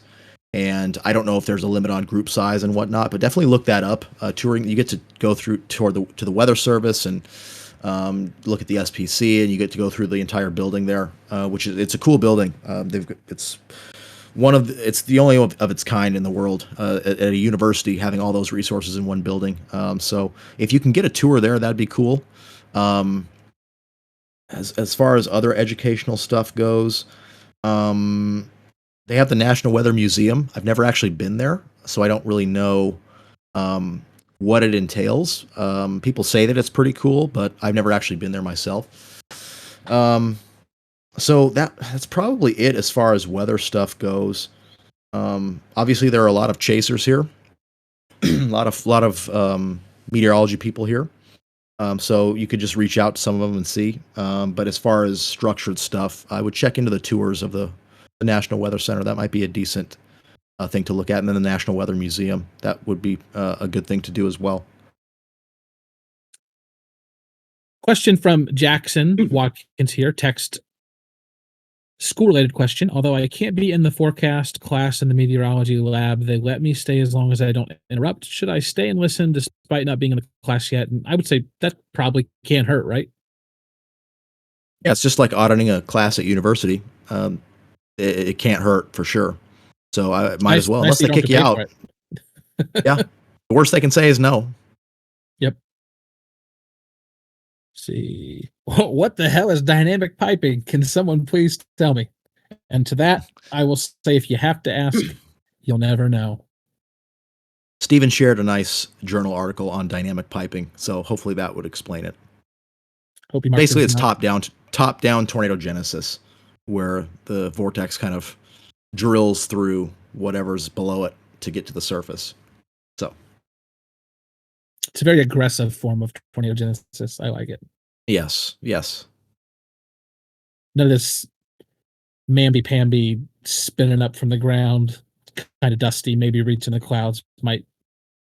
Speaker 2: and I don't know if there's a limit on group size and whatnot. But definitely look that up. Touring, you get to go to the weather service and look at the SPC, and you get to go through the entire building there, it's a cool building. It's the only of its kind in the world at a university, having all those resources in one building. So if you can get a tour there, that'd be cool. As far as other educational stuff goes, they have the National Weather Museum. I've never actually been there, so I don't really know what it entails. People say that it's pretty cool, but I've never actually been there myself. So that's probably it as far as weather stuff goes. Obviously, there are a lot of chasers here, a lot of meteorology people here. So you could just reach out to some of them and see. But as far as structured stuff, I would check into the tours of the National Weather Center. That might be a decent thing to look at. And then the National Weather Museum. That would be a good thing to do as well.
Speaker 1: Question from Jackson Watkins here. Text school-related question. Although I can't be in the forecast class in the meteorology lab, they let me stay as long as I don't interrupt. Should I stay and listen despite not being in the class yet? And I would say that probably can't hurt, right?
Speaker 2: Yeah, it's just like auditing a class at university. It can't hurt for sure. So I might as well, unless they kick you out. Yeah. The worst they can say is no.
Speaker 1: Yep. Let's see. What the hell is dynamic piping? Can someone please tell me? And to that, I will say, if you have to ask, you'll never know.
Speaker 2: Steven shared a nice journal article on dynamic piping, so hopefully that would explain it. Basically, it's top-down tornado genesis, where the vortex kind of drills through whatever's below it to get to the surface. So
Speaker 1: it's a very aggressive form of tornado genesis. I like it.
Speaker 2: Yes.
Speaker 1: None of this mamby-pamby spinning up from the ground, kind of dusty, maybe reaching the clouds, might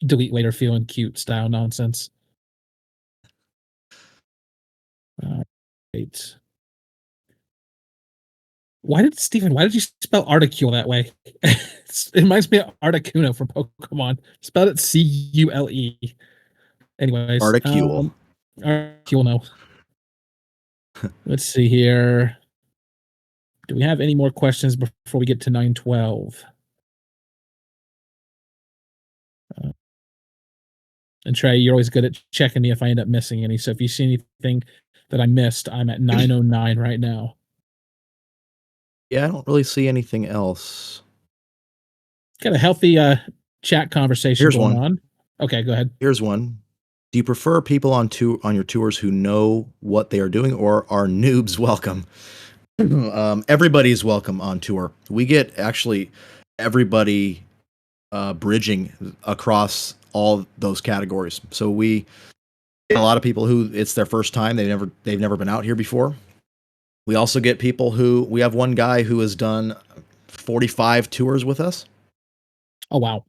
Speaker 1: delete later feeling cute style nonsense. Right. Why did you spell Articule that way? It reminds me of Articuno from Pokemon. Spelled it C-U-L-E. Anyways.
Speaker 2: Articule.
Speaker 1: Articule, no. Let's see here. Do we have any more questions before we get to 912? And Trey, you're always good at checking me if I end up missing any. So if you see anything that I missed, I'm at 909 right now.
Speaker 2: Yeah, I don't really see anything else.
Speaker 1: Got a healthy chat conversation going on. Okay, go ahead.
Speaker 2: Here's one. Do you prefer people on your tours who know what they are doing, or are noobs welcome? Everybody's welcome on tour. We get actually everybody bridging across all those categories. So we get a lot of people who it's their first time. They've never been out here before. We also get people we have one guy who has done 45 tours with us.
Speaker 1: Oh, wow.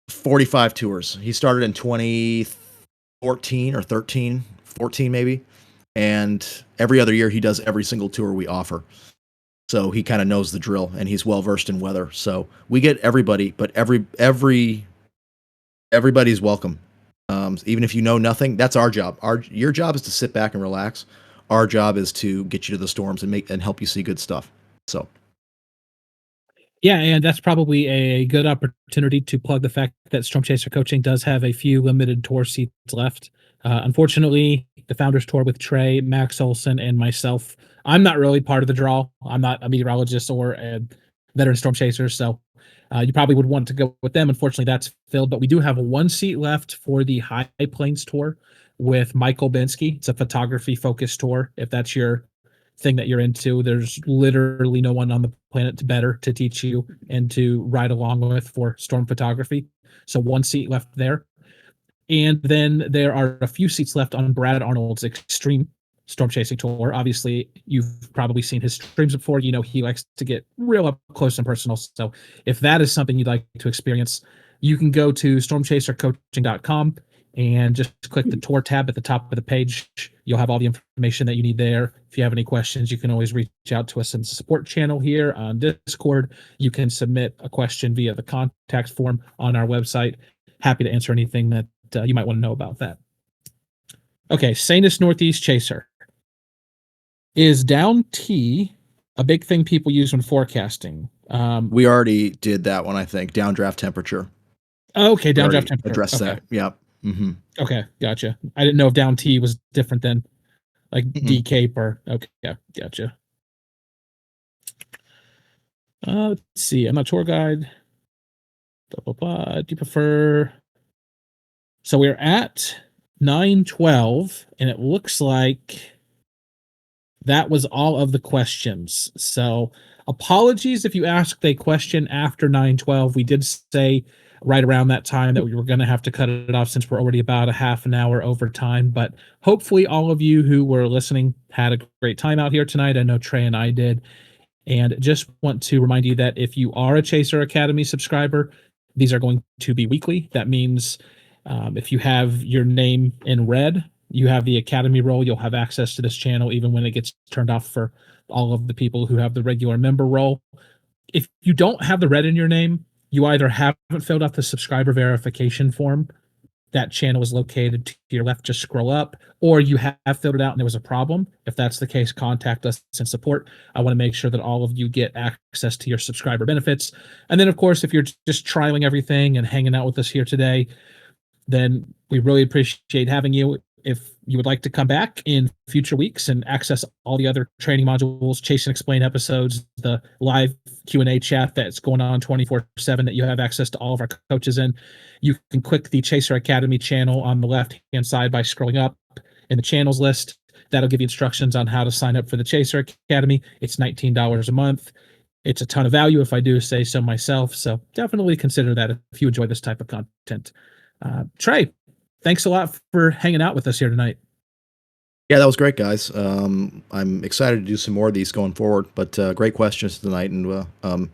Speaker 2: 45 tours. He started in 2014 or 13, 14 maybe. And every other year he does every single tour we offer. So he kind of knows the drill, and he's well versed in weather. So we get everybody, but everybody's welcome. Even if you know nothing, that's our job. Your job is to sit back and relax. Our job is to get you to the storms and help you see good stuff. So.
Speaker 1: Yeah, and that's probably a good opportunity to plug the fact that Storm Chaser Coaching does have a few limited tour seats left. Unfortunately, the Founders Tour with Trey, Max Olson, and myself, I'm not really part of the draw. I'm not a meteorologist or a veteran storm chaser, so you probably would want to go with them. Unfortunately, that's filled, but we do have one seat left for the High Plains Tour with Michael Binsky. It's a photography-focused tour. If that's your thing that you're into, there's literally no one on the planet better to teach you and to ride along with for storm photography. So one seat left there. And then there are a few seats left on Brad Arnold's Extreme Storm Chasing Tour. Obviously, you've probably seen his streams before. You know, he likes to get real up close and personal. So if that is something you'd like to experience, you can go to stormchasercoaching.com and just click the tour tab at the top of the page. You'll have all the information that you need there. If you have any questions, you can always reach out to us in the support channel here on Discord. You can submit a question via the contact form on our website. Happy to answer anything that you might want to know about that. Okay, Sanus Northeast Chaser. Is down T a big thing people use when forecasting?
Speaker 2: We already did that one, I think. Downdraft temperature.
Speaker 1: Okay, downdraft temperature.
Speaker 2: Address that. Yep. Mm-hmm.
Speaker 1: Okay, gotcha. I didn't know if down T was different than like DCAPE or okay, yeah, gotcha. Let's see. I'm not tour guide. Blah, blah, blah. Do you prefer? So we're at 9:12, and it looks like that was all of the questions. So apologies if you asked a question after 9:12. We did say right around that time that we were going to have to cut it off since we're already about a half an hour over time. But hopefully all of you who were listening had a great time out here tonight. I know Trey and I did. And just want to remind you that if you are a Chaser Academy subscriber, these are going to be weekly. That means if you have your name in red, you have the Academy role. You'll have access to this channel even when it gets turned off for all of the people who have the regular member role. If you don't have the red in your name, you either haven't filled out the subscriber verification form. That channel is located to your left. Just scroll up, or you have filled it out and there was a problem. If that's the case, contact us in support. I want to make sure that all of you get access to your subscriber benefits. And then, of course, if you're just trialing everything and hanging out with us here today, then we really appreciate having you. If you would like to come back in future weeks and access all the other training modules, Chase and Explain episodes, the live Q&A chat that's going on 24/7 that you have access to all of our coaches in, you can click the Chaser Academy channel on the left-hand side by scrolling up in the channels list. That'll give you instructions on how to sign up for the Chaser Academy. It's $19 a month. It's a ton of value if I do say so myself. So definitely consider that if you enjoy this type of content. Trey, thanks a lot for hanging out with us here tonight.
Speaker 2: Yeah, that was great, guys. I'm excited to do some more of these going forward, but great questions tonight. And for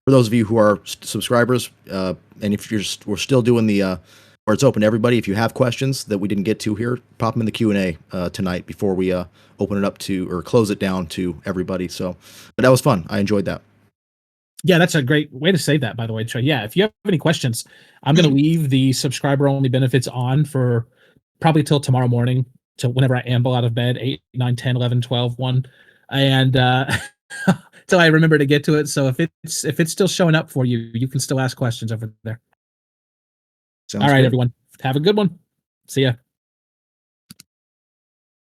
Speaker 2: those of you who are subscribers, and if we're still doing the, or it's open to everybody, if you have questions that we didn't get to here, pop them in the Q&A tonight before we open it up to, or close it down to everybody. So, but that was fun. I enjoyed that.
Speaker 1: Yeah, that's a great way to say that, by the way, Trey. Yeah, if you have any questions, I'm going to leave the subscriber-only benefits on for probably till tomorrow morning, till whenever I amble out of bed, 8, 9, 10, 11, 12, 1, and till I remember to get to it. So if it's still showing up for you, you can still ask questions over there.
Speaker 2: Sounds
Speaker 1: all right,
Speaker 2: good.
Speaker 1: everyone. Have a good one. See ya.